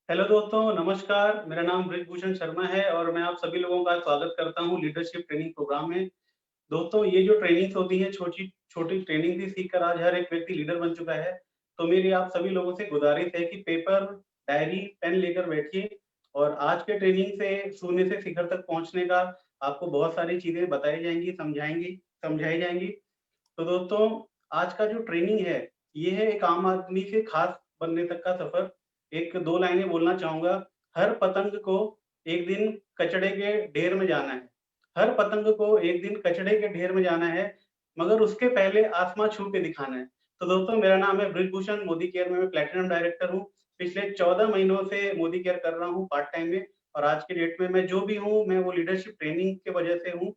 Hello दोस्तों, नमस्कार। मेरा नाम ब्रिजभूषण शर्मा है और मैं आप सभी लोगों का स्वागत करता हूं लीडरशिप ट्रेनिंग प्रोग्राम में। दोस्तों, ये जो ट्रेनिंग्स होती हैं, छोटी छोटी ट्रेनिंग थी सीखकर आज हर एक व्यक्ति लीडर बन चुका है। तो मेरी आप सभी लोगों से गुजारिश है कि पेपर, डायरी, पेन लेकर बैठिए और आज के ट्रेनिंग से शून्य से शिखर तक पहुंचने का आपको बहुत सारी चीजें बताई जाएंगी, समझाई जाएंगी। तो दोस्तों, आज का जो ट्रेनिंग है, ये है एक आम आदमी से खास बनने तक का सफर। एक दो लाइनें बोलना चाहूंगा। हर पतंग को एक दिन कचड़े के ढेर में जाना है। हर पतंग को एक दिन कचड़े के ढेर में जाना है, मगर उसके पहले आसमां छू के दिखाना है। तो दोस्तों, मेरा नाम है ब्रिजभूषण। मोदी केयर में मैं प्लेटिनम डायरेक्टर हूँ। पिछले 14 महीनों से मोदी केयर कर रहा हूँ पार्ट टाइम में। और आज के डेट में मैं जो भी हूँ, मैं वो लीडरशिप ट्रेनिंग के वजह से हूँ।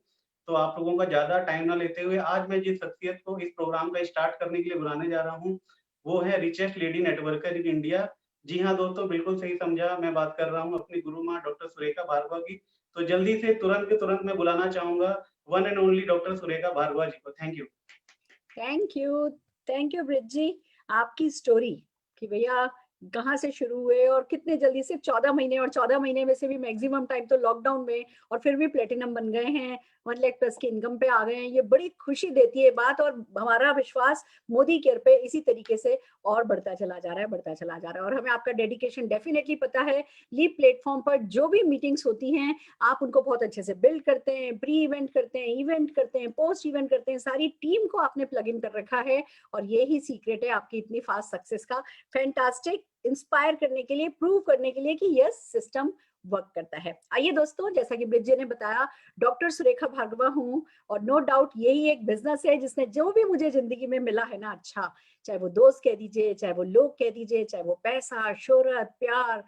तो आप लोगों का ज़्यादा टाइम ना लेते हुए आज मैं जिस शख्सियत को इस प्रोग्राम का स्टार्ट करने के लिए बुलाने जा रहा हूँ, वो है richest lady networker in India. जी हाँ दोस्तों, बिल्कुल सही समझा। मैं बात कर रहा हूँ अपनी गुरु माँ डॉक्टर सुरेखा भार्गवा की। तो जल्दी से तुरंत के तुरंत मैं बुलाना चाहूँगा one and only doctor Surekha Bhargava ji को। Thank you. Thank you. Thank you Brij ji. आपकी स्टोरी कि भैया कहाँ से शुरू हुए और कितने जल्दी, सिर्फ 14 महीने, और 14 महीने में से भी मैक्सिमम टाइम तो लॉकडाउन में, और फिर भी प्लेटिनम बन गए हैं, 1 लाख+ की इनकम पे आ गए हैं। ये बड़ी खुशी देती है बात, और हमारा विश्वास मोदी केयर पे इसी तरीके से और बढ़ता चला जा रहा है, बढ़ता चला जा रहा है। और हमें आपका डेडिकेशन डेफिनेटली पता है। लीप प्लेटफॉर्म पर जो भी मीटिंग्स होती हैं, आप उनको बहुत अच्छे से बिल्ड करते हैं, प्री इवेंट करते हैं, इवेंट करते हैं, पोस्ट इवेंट करते हैं, सारी टीम को आपने प्लग इन कर रखा है। और ये ही सीक्रेट है आपकी इतनी फास्ट सक्सेस का। फैंटास्टिक। इंस्पायर करने के लिए, प्रूव करने के लिए कि यस, सिस्टम वर्क करता है। आइए दोस्तों, जैसा कि ब्रिज जी ने बताया, डॉक्टर सुरेखा भार्गवा हूँ, और नो डाउट यही एक बिजनेस है जिसने जो भी मुझे जिंदगी में मिला है ना, अच्छा, चाहे वो दोस्त कह दीजिए, चाहे वो लोग कह दीजिए, चाहे वो पैसा, शोहरत, प्यार,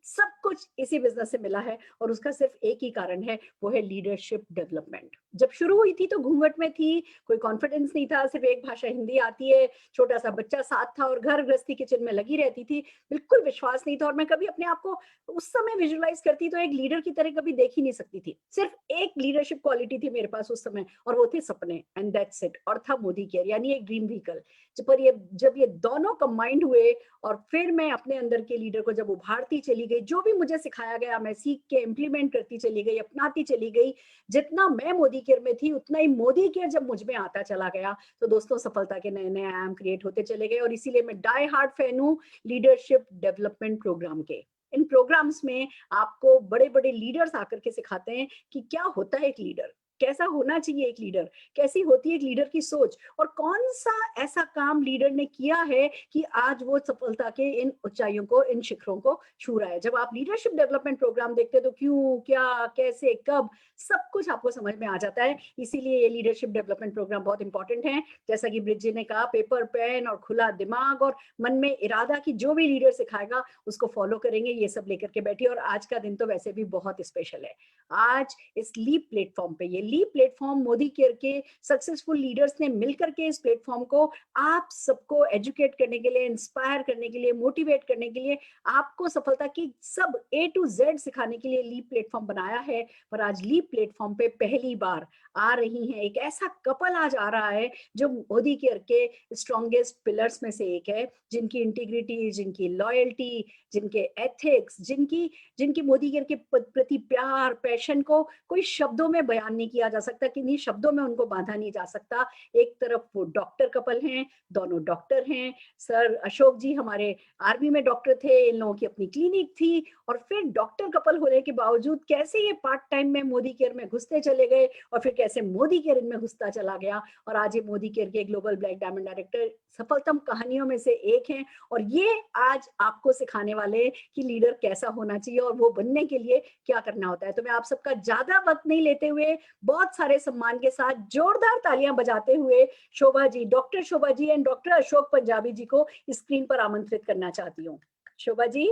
सब कुछ इसी बिजनेस से मिला है। और उसका सिर्फ एक ही कारण है, वो है लीडरशिप डेवलपमेंट। जब शुरू हुई थी तो घूंघट में थी, कोई कॉन्फिडेंस नहीं था, सिर्फ एक भाषा हिंदी आती है, छोटा सा बच्चा साथ था और घर गृहस्थी किचन में लगी रहती थी। बिल्कुल विश्वास नहीं था, और मैं कभी अपने आप को उस समय विजुलाइज करती तो एक लीडर की तरह कभी देख ही नहीं सकती थी। सिर्फ एक लीडरशिप क्वालिटी थी मेरे पास उस समय, और वो थे सपने, एंड दैट्स इट। और था मोदी केयर, यानी एक ड्रीम व्हीकल। जब ये दोनों कंबाइंड हुए, और फिर मैं अपने अंदर के लीडर को जब उभारती चली गई, जो भी मुझे सिखाया गया मैं सीख के इम्प्लीमेंट करती चली गई, अपनाती चली गई। जितना मैं मोदी केयर में थी, उतना ही मोदी केयर जब मुझ में आता चला गया, तो दोस्तों सफलता के नए नए आयाम क्रिएट होते चले गए। और इसीलिए मैं डाई हार्ड फैन हूँ लीडरशिप डेवलपमेंट प्रोग्राम के। इन प्रोग्राम्स में आपको बड़े बड़े लीडर्स आकर के सिखाते हैं कि क्या होता है एक लीडर, कैसा होना चाहिए एक लीडर, कैसी होती है एक लीडर की सोच, और कौन सा ऐसा काम लीडर ने किया है कि आज वो सफलता के इन ऊंचाइयों को, इन शिखरों को छू रहा है। जब आप लीडरशिप डेवलपमेंट प्रोग्राम देखते हैं तो क्यों, क्या, कैसे, कब, सब कुछ आपको समझ में आ जाता है। इसीलिए ये लीडरशिप डेवलपमेंट प्रोग्राम बहुत इंपॉर्टेंट है। जैसा कि ब्रिज जी ने कहा, पेपर पेन और खुला दिमाग और मन में इरादा की जो भी लीडर सिखाएगा उसको फॉलो करेंगे, ये सब लेकर के बैठिए। और आज का दिन तो वैसे भी बहुत स्पेशल है। आज इस लीप प्लेटफॉर्म पे, ये लीप प्लेटफॉर्म मोदी केयर के सक्सेसफुल लीडर्स ने मिलकर के इस प्लेटफॉर्म को आप सबको एजुकेट करने के लिए, इंस्पायर करने के लिए, मोटिवेट करने के लिए, आपको सफलता की सब A to Z सिखाने के लिए लीप प्लेटफॉर्म बनाया है। पर आज लीप प्लेटफॉर्म पे पहली बार आ रही है एक ऐसा कपल, आज आ रहा है जो मोदी केयर के स्ट्रॉन्गेस्ट पिलर्स में से एक है, जिनकी इंटीग्रिटी, जिनकी लॉयल्टी, जिनके एथिक्स, जिनकी जिनकी मोदी केयर के प्रति प्यार, पैशन को कोई शब्दों में बयान नहीं किया जा सकता, किन्हीं शब्दों में उनको बांधा नहीं जा सकता। एक तरफ वो डॉक्टर कपल हैं, दोनों डॉक्टर हैं। सर अशोक जी हमारे आर्मी में डॉक्टर थे, इन लोगों की अपनी क्लिनिक थी, और फिर डॉक्टर कपल होने के बावजूद कैसे ये पार्ट टाइम में मोदी केयर में घुसते चले गए, और फिर कैसे मोदी केयर इनमें घुसता चला गया, और आज ये मोदी केयर के ग्लोबल ब्लैक डायमंड डायरेक्टर सफलतम कहानियों में से एक हैं। और ये आज आपको सिखाने वाले कि लीडर कैसा होना चाहिए और वो बनने के लिए क्या करना होता है। तो मैं आप सबका ज्यादा वक्त नहीं लेते हुए, बहुत सारे सम्मान के साथ जोरदार तालियां बजाते हुए Shobha ji, doctor Shobha ji and doctor Ashok Punjabi ji को स्क्रीन पर आमंत्रित करना चाहती हूँ। Shobha ji,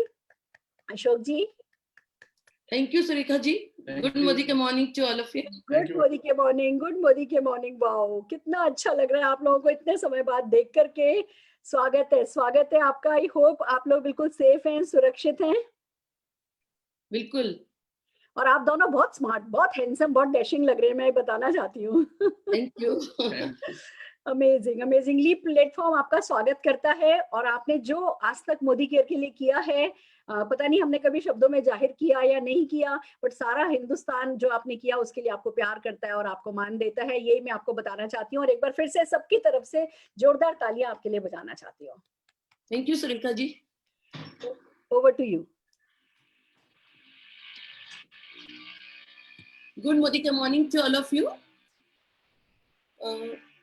Ashok ji. Thank you Surekha ji. Good Modi के morning to all of you. Good Modi के मॉर्निंग, गुड मोदी के मॉर्निंग। वाओ, कितना अच्छा लग रहा है आप लोगों को इतने समय बाद देख करके। स्वागत है आपका। आई होप आप लोग बिल्कुल सेफ हैं, सुरक्षित हैं। बिल्कुल। और आप दोनों बहुत स्मार्ट, बहुत हैंडसम, बहुत डैशिंग लग रहे हैं, मैं बताना चाहती हूँ। Thank you. Amazing, amazingly platform आपका स्वागत करता है और आपने जो आज तक मोदी केयर के लिए किया है, पता नहीं हमने कभी शब्दों में जाहिर किया या नहीं किया, बट सारा हिंदुस्तान जो आपने किया उसके लिए आपको प्यार करता है और आपको मान देता है। यही मैं आपको बताना चाहती हूँ और एक बार फिर से सबकी तरफ से जोरदार तालियां आपके लिए बजाना चाहती हूँ। Thank you Surekha ji. Over to you. Good Modi morning to all of you.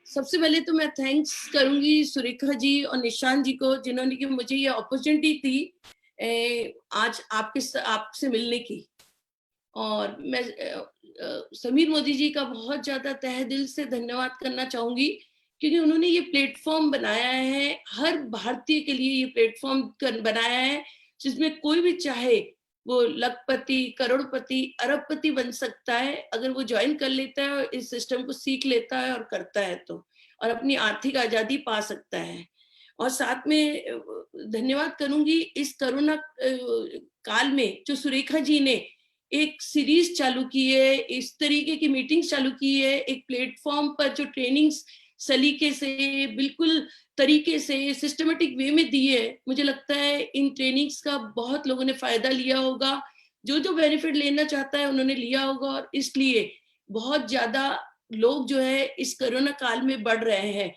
सबसे पहले तो मैं थैंक्स करूंगी सुरेखा जी और निशांत जी को, जिन्होंने कि मुझे ये अपॉर्चुनिटी दी आज आपसे मिलने की। और मैं समीर मोदी जी का बहुत ज्यादा तहे दिल से धन्यवाद करना चाहूंगी, क्योंकि उन्होंने ये प्लेटफॉर्म बनाया है, हर भारतीय के लिए ये प्लेटफॉर्म बनाया है, जिसमें कोई भी चाहे वो लखपति, करोड़पति, अरबपति बन सकता है अगर वो ज्वाइन कर लेता है और इस सिस्टम को सीख लेता है और करता है तो, और अपनी आर्थिक आजादी पा सकता है। और साथ में धन्यवाद करूंगी इस कोरोना काल में जो सुरेखा जी ने एक सीरीज चालू की है, इस तरीके की मीटिंग्स चालू की है, एक प्लेटफॉर्म पर जो ट्रेनिंग्स सलीके से, बिल्कुल तरीके से, सिस्टमेटिक वे में दी है। मुझे लगता है इन ट्रेनिंग्स का बहुत लोगों ने फायदा लिया होगा, जो जो बेनिफिट लेना चाहता है उन्होंने लिया होगा, और इसलिए बहुत ज्यादा लोग जो है इस कोरोना काल में बढ़ रहे हैं।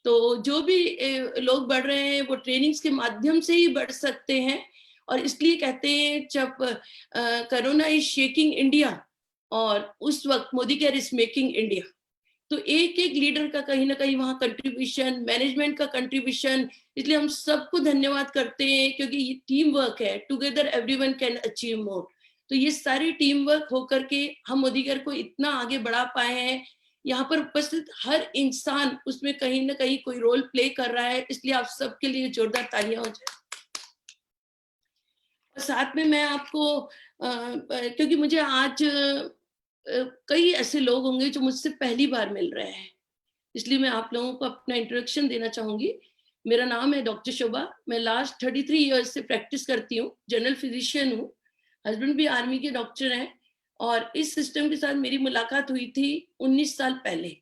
तो जो भी लोग बढ़ रहे हैं वो ट्रेनिंग्स के माध्यम से ही बढ़ सकते हैं। और इसलिए कहते हैं जब कोरोना इज शेकिंग इंडिया, और उस वक्त Modi care is making India. तो एक एक लीडर का कहीं ना कहीं वहां कंट्रीब्यूशन, मैनेजमेंट का कंट्रीब्यूशन, इसलिए हम सबको धन्यवाद करते हैं, क्योंकि ये टीम वर्क है। Together everyone can achieve more. तो ये सारी टीम वर्क होकर के हम मोदी केयर को इतना आगे बढ़ा पाए हैं। यहाँ पर उपस्थित हर इंसान उसमें कहीं ना कहीं कोई रोल प्ले कर रहा है, इसलिए आप सबके लिए जोरदार तालियां हो जाए। साथ में मैं आपको क्योंकि मुझे आज कई ऐसे लोग होंगे जो मुझसे पहली बार मिल रहे हैं, इसलिए मैं आप लोगों को अपना इंट्रोडक्शन देना चाहूंगी। मेरा नाम है डॉक्टर शोभा। मैं लास्ट 33 इयर्स से प्रैक्टिस करती हूँ, जनरल फिजिशियन हूँ। हस्बैंड भी आर्मी के डॉक्टर हैं। और इस सिस्टम के साथ मेरी मुलाकात हुई थी 19 साल पहले।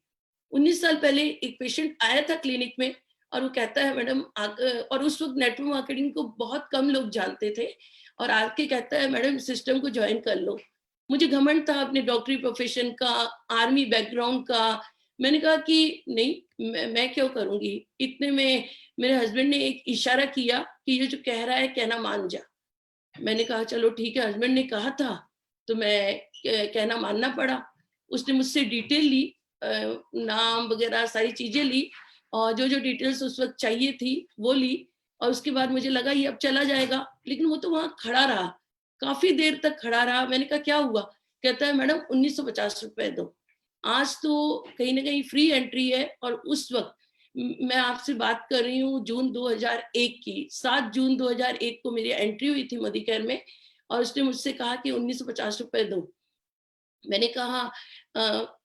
19 साल पहले एक पेशेंट आया था क्लिनिक में, और वो कहता है मैडम, और उस वक्त नेटवर्क मार्केटिंग को बहुत कम लोग जानते थे, और आके कहता है मैडम सिस्टम को ज्वाइन कर लो। मुझे घमंड था अपने डॉक्टरी प्रोफेशन का, आर्मी बैकग्राउंड का। मैंने कहा कि नहीं, मैं क्यों करूंगी। इतने में मेरे हस्बैंड ने एक इशारा किया कि ये जो कह रहा है कहना मान जा। मैंने कहा चलो ठीक है, हस्बैंड ने कहा था तो मैं कहना मानना पड़ा। उसने मुझसे डिटेल ली, नाम वगैरह सारी चीजें ली, और जो जो डिटेल्स उस वक्त चाहिए थी वो ली। और उसके बाद मुझे लगा ये अब चला जाएगा, लेकिन वो तो वहां खड़ा रहा, काफी देर तक खड़ा रहा। मैंने कहा क्या हुआ। कहता है मैडम 1950 रुपए दो। आज तो कहीं ना कहीं फ्री एंट्री है। और उस वक्त मैं आपसे बात कर रही हूँ जून 2001 की, 7 जून 2001 को मेरी एंट्री हुई थी मोदी केयर में, और उसने मुझसे कहा कि 1950 रुपए दो। मैंने कहा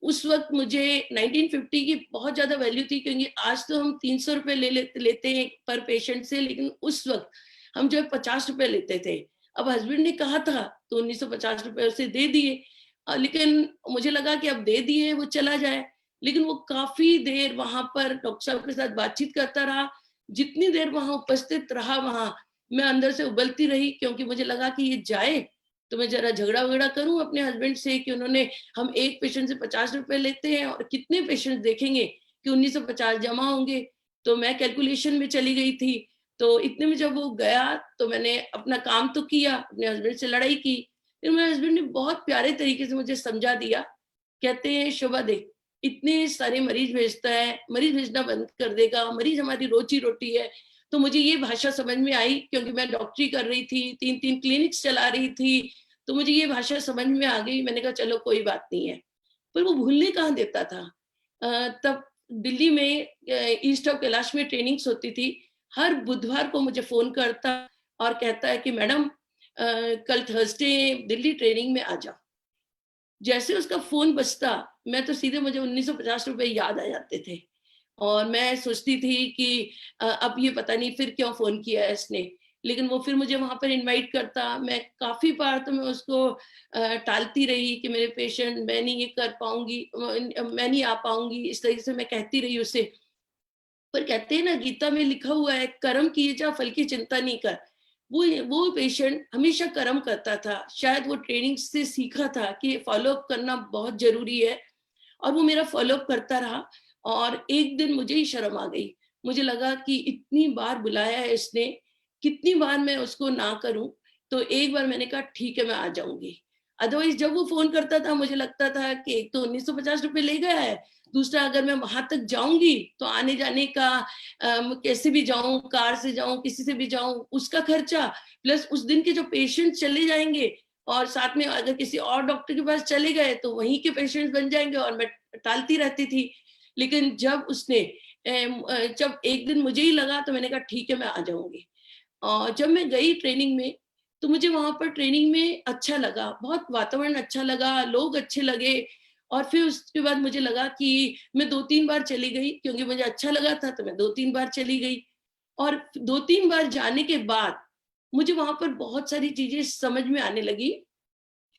उस वक्त मुझे 1950 की बहुत ज्यादा वैल्यू थी, क्योंकि आज तो हम 300 रुपए लेते हैं पर पेशेंट से, लेकिन उस वक्त हम जो है 50 रुपए लेते थे। अब हस्बैंड ने कहा था तो 1950 रुपए उसे दे दिए। लेकिन मुझे लगा कि अब दे दिए वो चला जाए, लेकिन वो काफी देर वहां पर डॉक्टर साहब के साथ बातचीत करता रहा। जितनी देर वहां उपस्थित रहा, वहां मैं अंदर से उबलती रही, क्योंकि मुझे लगा कि ये जाए तो मैं जरा झगड़ा वगड़ा करूं अपने हस्बैंड से कि उन्होंने, हम एक पेशेंट से 50 रुपए लेते हैं और कितने पेशेंट देखेंगे कि 1950 जमा होंगे। तो मैं कैलकुलेशन में चली गई थी। तो इतने में जब वो गया तो मैंने अपना काम तो किया, अपने हस्बैंड से लड़ाई की। फिर मेरे हस्बैंड ने बहुत प्यारे तरीके से मुझे समझा दिया। कहते हैं शोभा देख, इतने सारे मरीज भेजता है, मरीज भेजना बंद कर देगा, मरीज हमारी रोजी रोटी है। तो मुझे ये भाषा समझ में आई, क्योंकि मैं डॉक्टरी कर रही थी, 3-3 क्लिनिक्स चला रही थी, तो मुझे ये भाषा समझ में आ गई। मैंने कहा चलो कोई बात नहीं है। पर वो भूलने कहाँ देता था। तब दिल्ली में ईस्ट ऑफ कैलाश में ट्रेनिंग्स होती थी। हर बुधवार को मुझे फोन करता और कहता है कि मैडम कल थर्सडे दिल्ली ट्रेनिंग में आ जाओ। जैसे उसका फोन बजता, मैं तो सीधे, मुझे 1950 रुपए याद आ जाते थे। और मैं सोचती थी कि अब ये पता नहीं फिर क्यों फोन किया है इसने। लेकिन वो फिर मुझे वहां पर इनवाइट करता। मैं काफी बार तो मैं उसको टालती रही कि मेरे पेशेंट, मैं नहीं ये कर पाऊंगी, मैं नहीं आ पाऊंगी, इस तरीके से मैं कहती रही उसे। पर कहते हैं ना, गीता में लिखा हुआ है, कर्म किए जा फल की चिंता नहीं कर। वो पेशेंट हमेशा कर्म करता था, शायद वो ट्रेनिंग से सीखा था कि फॉलो अप करना बहुत जरूरी है, और वो मेरा फॉलो अप करता रहा। और एक दिन मुझे ही शर्म आ गई, मुझे लगा कि इतनी बार बुलाया है इसने, कितनी बार मैं उसको ना करूं। तो एक बार मैंने कहा ठीक है, मैं आ जाऊंगी। अदरवाइज जब वो फोन करता था मुझे लगता था कि एक तो 1950 रुपए ले गया है, दूसरा अगर मैं वहां तक जाऊंगी तो आने जाने का कैसे भी जाऊं, कार से जाऊं, किसी से भी जाऊं, उसका खर्चा, प्लस उस दिन के जो पेशेंट चले जाएंगे, और साथ में अगर किसी और डॉक्टर के पास चले गए तो वहीं के पेशेंट्स बन जाएंगे, और मैं टालती रहती थी। लेकिन जब उसने जब एक दिन मुझे ही लगा तो मैंने कहा ठीक है, मैं आ जाऊंगी। और जब मैं गई ट्रेनिंग में, तो मुझे वहां पर ट्रेनिंग में अच्छा लगा, बहुत वातावरण अच्छा लगा, लोग अच्छे लगे। और फिर उसके बाद मुझे लगा कि मैं 2-3 बार चली गई, क्योंकि मुझे अच्छा लगा था, तो मैं 2-3 बार चली गई। और 2-3 बार जाने के बाद मुझे वहां पर बहुत सारी चीजें समझ में आने लगी।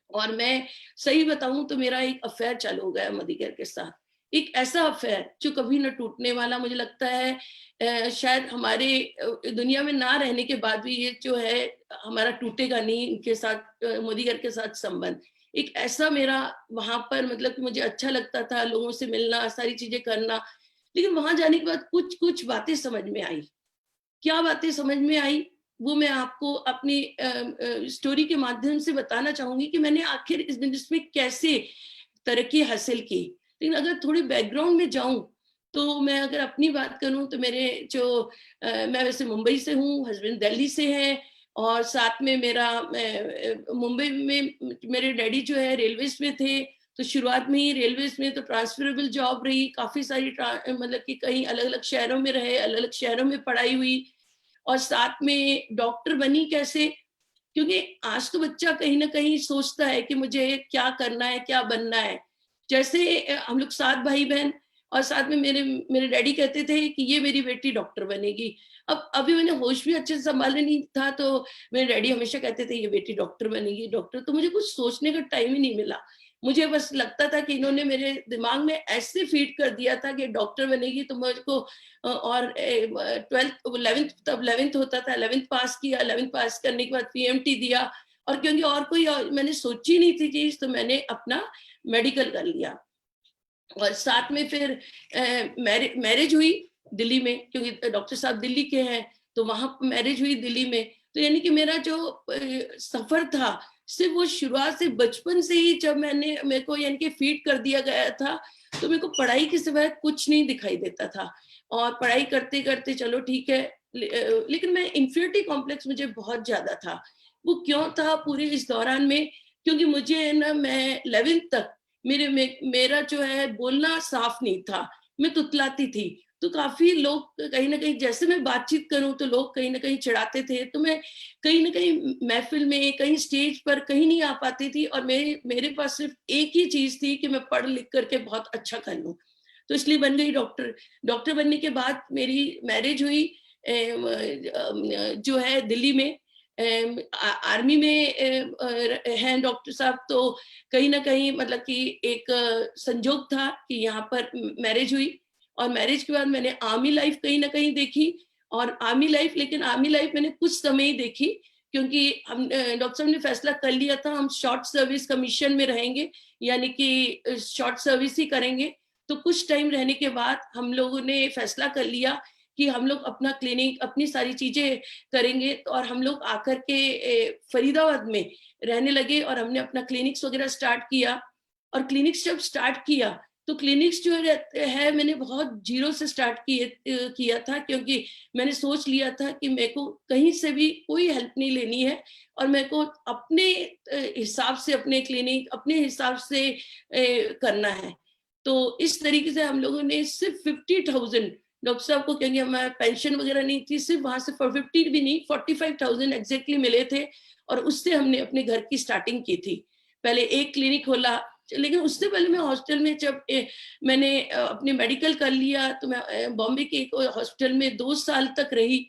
और मैं सही बताऊं तो मेरा एक अफेयर चालू हो गया मदिकर के साथ, एक ऐसा अफेयर जो कभी न टूटने वाला। मुझे लगता है शायद हमारे दुनिया में ना रहने के बाद भी ये जो है हमारा टूटेगा नहीं इनके साथ, मोदीगर के साथ संबंध। एक ऐसा मेरा वहां पर, मतलब कि मुझे अच्छा लगता था लोगों से मिलना, सारी चीजें करना। लेकिन वहां जाने के बाद कुछ कुछ बातें समझ में आई। क्या बातें समझ में आई वो मैं आपको अपनी स्टोरी के माध्यम से बताना चाहूंगी कि मैंने आखिर इस बिजनेस में कैसे तरक्की हासिल की। लेकिन अगर थोड़ी बैकग्राउंड में जाऊं तो मैं अगर अपनी बात करूं तो मेरे जो मैं वैसे मुंबई से हूं, हस्बैंड दिल्ली से हैं, और साथ में मेरा मुंबई में मेरे डैडी जो है रेलवेज में थे। तो शुरुआत में ही रेलवेज में तो ट्रांसफरेबल जॉब रही, काफी सारी मतलब कि कहीं अलग अलग शहरों में रहे, अलग अलग शहरों में पढ़ाई हुई। और साथ में डॉक्टर बनी कैसे, क्योंकि आज तो बच्चा कहीं ना कहीं सोचता है कि मुझे क्या करना है, क्या बनना है। जैसे हम लोग 7 भाई बहन, और साथ में मेरे मेरे डैडी कहते थे कि ये मेरी बेटी डॉक्टर बनेगी। अब अभी मैंने होश भी अच्छे से संभाले नहीं था, तो मेरे डैडी हमेशा कहते थे ये बेटी डॉक्टर बनेगी, डॉक्टर। तो मुझे कुछ सोचने का टाइम ही नहीं मिला। मुझे बस लगता था कि इन्होंने मेरे दिमाग में ऐसे फीड कर दिया था कि डॉक्टर बनेगी तो मुझको और 12th 11th, तब 11th होता था, 11th पास किया, 11th पास करने के बाद पीएमटी दिया। और क्योंकि और कोई मैंने सोची नहीं थी चीज, तो मैंने अपना मेडिकल कर लिया। और साथ में फिर मैरिज हुई दिल्ली में, क्योंकि डॉक्टर साहब दिल्ली के हैं, तो वहां मैरिज हुई दिल्ली में। तो यानी कि मेरा जो सफर था, सिर्फ वो शुरुआत से बचपन से ही जब मेरे को यानी कि फीड कर दिया गया था, तो मेरे को पढ़ाई के सिवाय कुछ नहीं दिखाई देता था। और पढ़ाई करते करते चलो ठीक है, लेकिन मैं इंफीरियरिटी कॉम्प्लेक्स मुझे बहुत ज्यादा था। वो क्यों था पूरे इस दौरान में, क्योंकि मुझे ना, मैं 11th तक मेरा जो है बोलना साफ नहीं था, मैं तुतलाती थी। तो काफी लोग कहीं ना कहीं, जैसे मैं बातचीत करूं तो लोग कहीं ना कहीं चिढ़ाते थे। तो मैं कहीं ना कहीं महफिल में, कहीं स्टेज पर कहीं नहीं आ पाती थी। और मेरे पास सिर्फ एक ही चीज थी कि मैं पढ़ लिख करके बहुत अच्छा कर लूं। तो इसलिए बन गई डॉक्टर। डॉक्टर बनने के बाद मेरी मैरिज हुई जो है दिल्ली में, आर्मी में हैं डॉक्टर साहब। तो कहीं ना कहीं मतलब कि एक संजोग था कि यहाँ पर मैरिज हुई। और मैरिज के बाद मैंने आर्मी लाइफ कहीं ना कहीं देखी। और आर्मी लाइफ, लेकिन आर्मी लाइफ मैंने कुछ समय ही देखी, क्योंकि हम डॉक्टर साहब ने फैसला कर लिया था हम शॉर्ट सर्विस कमीशन में रहेंगे, यानी कि शॉर्ट सर्विस ही करेंगे। तो कुछ टाइम रहने के बाद हम लोगों ने फैसला कर लिया कि हम लोग अपना क्लिनिक, अपनी सारी चीजें करेंगे। और हम लोग आकर के फरीदाबाद में रहने लगे, और हमने अपना क्लिनिक्स वगैरह स्टार्ट किया। और क्लिनिक्स जब स्टार्ट किया तो क्लिनिक्स जो है मैंने बहुत जीरो से स्टार्ट किया था, क्योंकि मैंने सोच लिया था कि मेरे को कहीं से भी कोई हेल्प नहीं लेनी है, और मेरे को अपने हिसाब से अपने क्लिनिक अपने हिसाब से करना है। तो इस तरीके से हम लोगों ने सिर्फ 50,000 डॉक्टर साहब को, क्योंकि हमारा पेंशन वगैरह नहीं थी, सिर्फ वहां से 50 भी नहीं 45,000 एग्जैक्टली मिले थे। और उससे हमने अपने घर की स्टार्टिंग की थी। पहले एक क्लिनिक खोला, लेकिन उससे पहले मैं हॉस्टल में जब मैंने अपने मेडिकल कर लिया, तो मैं बॉम्बे के एक हॉस्पिटल में 2 साल तक रही।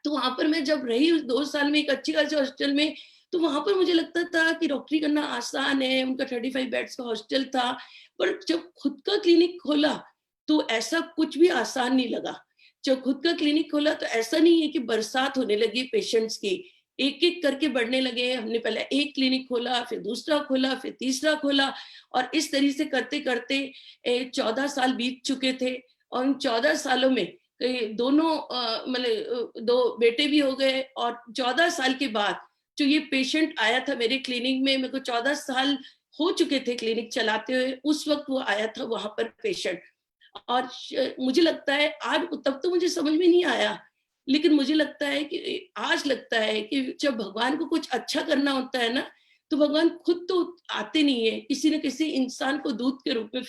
तो वहां पर मैं जब रही उस 2 साल में एक अच्छी खासी हॉस्टल में, तो वहां पर मुझे लगता था कि डॉक्टरी करना आसान है, उनका 35 बेड्स का हॉस्टल था। पर जब खुद का क्लिनिक खोला तो ऐसा कुछ भी आसान नहीं लगा। जब खुद का क्लिनिक खोला तो ऐसा नहीं है कि बरसात होने लगी पेशेंट्स की, एक एक करके बढ़ने लगे। हमने पहले एक क्लिनिक खोला, फिर दूसरा खोला, फिर तीसरा खोला, और इस तरीके से करते करते 14 साल बीत चुके थे। और उन 14 सालों में दोनों मतलब 2 बेटे भी हो गए, और 14 साल के बाद जो ये पेशेंट आया था मेरे क्लिनिक में, मेरे को 14 साल हो चुके थे क्लिनिक चलाते हुए, उस वक्त वो आया था वहां पर पेशेंट। और मुझे लगता है आज, तब तो मुझे समझ में नहीं आया, लेकिन मुझे लगता है कि आज लगता है कि जब भगवान को कुछ अच्छा करना होता है ना, तो भगवान खुद तो आते नहीं है, किसी न किसी इंसान को दूत के रूप में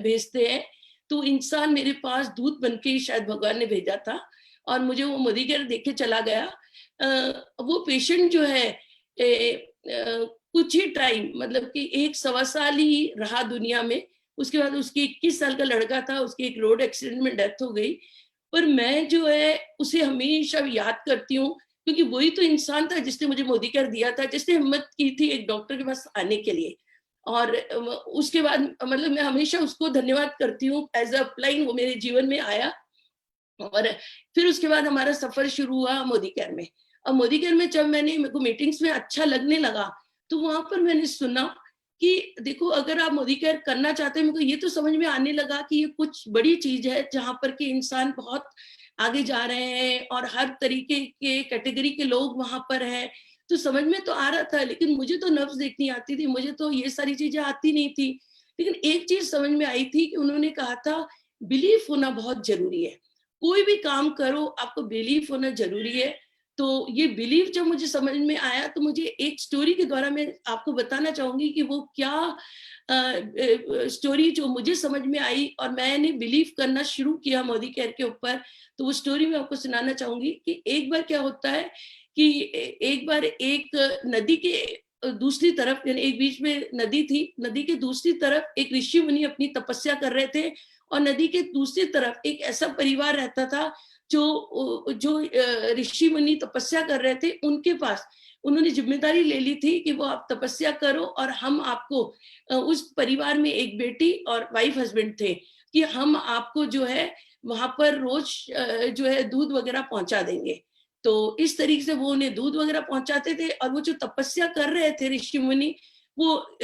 भेजते हैं। तो इंसान मेरे पास दूत बन के ही शायद भगवान ने भेजा था, और मुझे वो मोदी केयर देख के चला गया। वो पेशेंट जो है कुछ ही टाइम, मतलब कि 1-1.25 साल ही रहा दुनिया में। उसके बाद उसकी 21 साल का लड़का था, उसकी एक रोड एक्सीडेंट में डेथ हो गई। पर मैं जो है उसे हमेशा याद करती हूँ, क्योंकि वही तो इंसान था जिसने मुझे मोदी केयर दिया था, जिसने हिम्मत की थी एक डॉक्टर के पास आने के लिए। और उसके बाद मतलब मैं हमेशा उसको धन्यवाद करती हूँ, एज अ अपलाइन वो मेरे जीवन में आया। और फिर उसके बाद हमारा सफर शुरू हुआ मोदी केयर में। अब मोदी केयर में जब मेरे को मीटिंग्स में अच्छा लगने लगा, तो वहां पर मैंने सुना कि देखो, अगर आप मोदी केयर करना चाहते हैं, मेरे को ये तो समझ में आने लगा कि ये कुछ बड़ी चीज है जहां पर कि इंसान बहुत आगे जा रहे हैं और हर तरीके के कैटेगरी के लोग वहां पर हैं। तो समझ में तो आ रहा था, लेकिन मुझे तो नब्ज देखनी आती थी, मुझे तो ये सारी चीजें आती नहीं थी। लेकिन एक चीज समझ में आई थी कि उन्होंने कहा था बिलीफ होना बहुत जरूरी है। कोई भी काम करो, आपको बिलीफ होना जरूरी है। तो ये बिलीफ जब मुझे समझ में आया, तो मुझे एक स्टोरी के द्वारा मैं आपको बताना चाहूंगी कि वो क्या स्टोरी जो मुझे समझ में आई और मैंने बिलीव करना शुरू किया मोदी केयर के ऊपर। तो वो स्टोरी मैं आपको सुनाना चाहूंगी कि एक बार क्या होता है कि एक बार एक नदी के दूसरी तरफ, यानी एक बीच में नदी थी, नदी के दूसरी तरफ एक ऋषि मुनि अपनी तपस्या कर रहे थे, और नदी के दूसरी तरफ एक ऐसा परिवार रहता था जो जो ऋषि मुनि तपस्या कर रहे थे, उनके पास उन्होंने जिम्मेदारी ले ली थी कि वो आप तपस्या करो और हम आपको, उस परिवार में एक बेटी और वाइफ हस्बैंड थे, कि हम आपको जो है वहां पर रोज जो है दूध वगैरह पहुंचा देंगे। तो इस तरीके से वो उन्हें दूध वगैरह पहुंचाते थे। और वो जो तपस्या कर रहे थे ऋषि मुनि, वो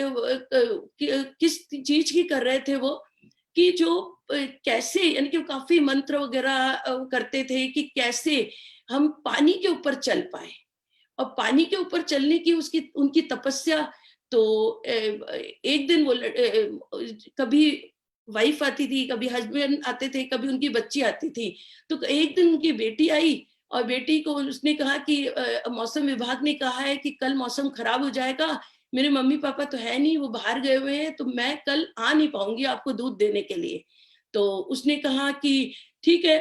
किस चीज की कर रहे थे, वो कि जो कैसे, यानी कि काफी मंत्र वगैरह करते थे कि कैसे हम पानी के ऊपर चल पाए। और पानी के ऊपर चलने की उसकी उनकी तपस्या। तो एक दिन वो कभी वाइफ आती थी, कभी हस्बैंड आते थे, कभी उनकी बच्ची आती थी। तो एक दिन उनकी बेटी आई, और बेटी को उसने कहा कि मौसम विभाग ने कहा है कि कल मौसम खराब हो जाएगा, मेरे मम्मी पापा तो है नहीं, वो बाहर गए हुए हैं, तो मैं कल आ नहीं पाऊंगी आपको दूध देने के लिए। तो उसने कहा कि ठीक है,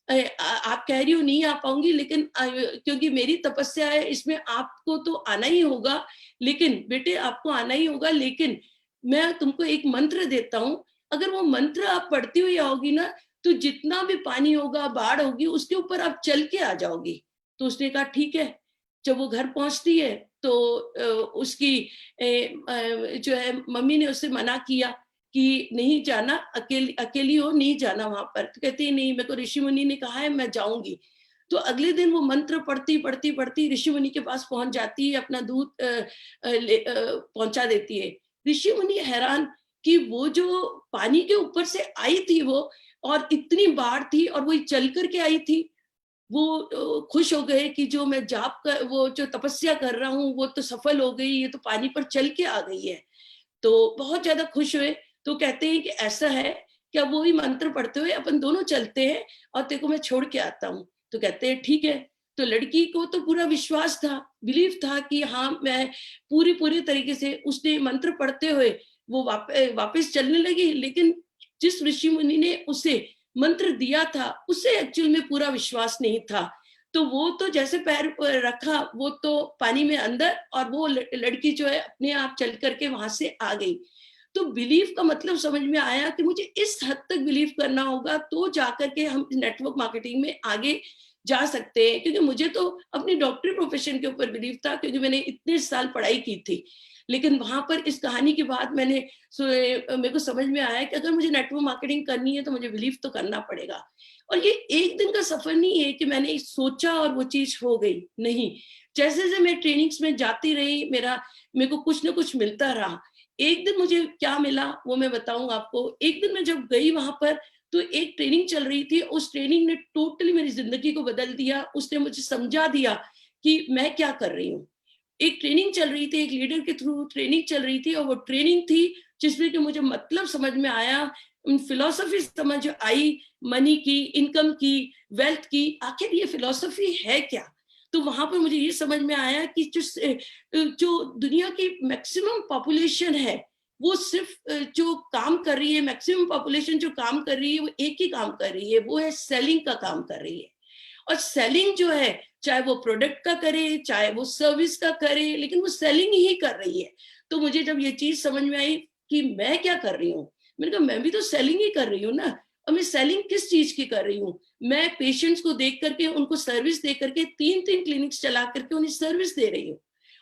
आप कह रही हो नहीं आ पाऊंगी, लेकिन क्योंकि मेरी तपस्या है, इसमें आपको तो आना ही होगा, लेकिन बेटे आपको आना ही होगा, लेकिन मैं तुमको एक मंत्र देता हूँ, अगर वो मंत्र आप पढ़ती हुई आओगी ना, तो जितना भी पानी होगा, बाढ़ होगी, उसके ऊपर आप चल के आ जाओगी। तो उसने कहा ठीक है। जब वो घर पहुंचती है तो उसकी जो है मम्मी ने उससे मना किया कि नहीं जाना, अकेली अकेली हो, नहीं जाना वहां पर। तो कहती है नहीं, मेरे को ऋषि मुनि ने कहा है, मैं जाऊंगी। तो अगले दिन वो मंत्र पढ़ती पढ़ती पढ़ती ऋषि मुनि के पास पहुंच जाती है, अपना दूध पहुंचा देती है। ऋषि मुनि हैरान कि वो जो पानी के ऊपर से आई थी वो, और इतनी बाढ़ थी और वो चल करके आई थी। वो खुश हो गए कि जो मैं जाप कर, वो जो तपस्या कर रहा हूँ वो तो सफल हो गई, ये तो पानी पर चल के आ गई है। तो बहुत ज्यादा खुश हुए। तो कहते हैं कि ऐसा है कि अब वो ही मंत्र पढ़ते हुए अपन दोनों चलते हैं और तेरे को मैं छोड़ के आता हूँ। तो कहते हैं ठीक है। तो लड़की को तो पूरा विश्वास था, बिलीव था कि हाँ मैं पूरी तरीके से, उसने मंत्र पढ़ते हुए वो वापस चलने लगी। लेकिन जिस ऋषि मुनि ने उसे मंत्र दिया था, उसे एक्चुअल में पूरा विश्वास नहीं था। तो वो तो जैसे पैर रखा, वो तो पानी में अंदर, और वो लड़की जो है अपने आप चल करके वहां से आ गई। तो बिलीफ का मतलब समझ में आया कि मुझे इस हद तक बिलीव करना होगा, तो जाकर के हम नेटवर्क मार्केटिंग में आगे जा सकते हैं, क्योंकि मुझे तो अपनी डॉक्टरी प्रोफेशन के ऊपर बिलीव था, क्योंकि मैंने इतने साल पढ़ाई की थी। लेकिन वहां पर इस कहानी के बाद मेरे को समझ में आया कि अगर मुझे नेटवर्क मार्केटिंग करनी है तो मुझे बिलीव तो करना पड़ेगा। और ये एक दिन का सफर नहीं है कि मैंने सोचा और वो चीज हो गई, नहीं। जैसे जैसे मैं ट्रेनिंग्स में जाती रही, मेरे को कुछ ना कुछ मिलता रहा। एक दिन मुझे क्या मिला वो मैं बताऊं आपको। एक दिन मैं जब गई वहां पर, तो एक ट्रेनिंग चल रही थी, उस ट्रेनिंग ने टोटली मेरी जिंदगी को बदल दिया। उसने मुझे समझा दिया कि मैं क्या कर रही हूँ। एक ट्रेनिंग चल रही थी, एक लीडर के थ्रू ट्रेनिंग चल रही थी, और वो ट्रेनिंग थी जिसमें कि मुझे मतलब समझ में आया, फिलोसफी समझ आई, मनी की, इनकम की, वेल्थ की, आखिर ये फिलोसफी है क्या। तो वहां पर मुझे ये समझ में आया कि जो दुनिया की मैक्सिमम पॉपुलेशन है, वो सिर्फ जो काम कर रही है, मैक्सिमम पॉपुलेशन जो काम कर रही है, वो एक ही काम कर रही है, वो है सेलिंग का काम कर रही है। और सेलिंग जो है, चाहे वो प्रोडक्ट का करे, चाहे वो सर्विस का करे, लेकिन वो सेलिंग ही कर रही है। तो मुझे जब ये चीज समझ में आई कि मैं क्या कर रही हूँ, मैंने कहा मैं भी तो सेलिंग ही कर रही हूँ ना। और मैं सेलिंग किस चीज की कर रही हूँ, मैं पेशेंट्स को देख करके, उनको सर्विस दे करके, 3-3 क्लिनिक्स चला करके उन्हें सर्विस दे रही हूँ।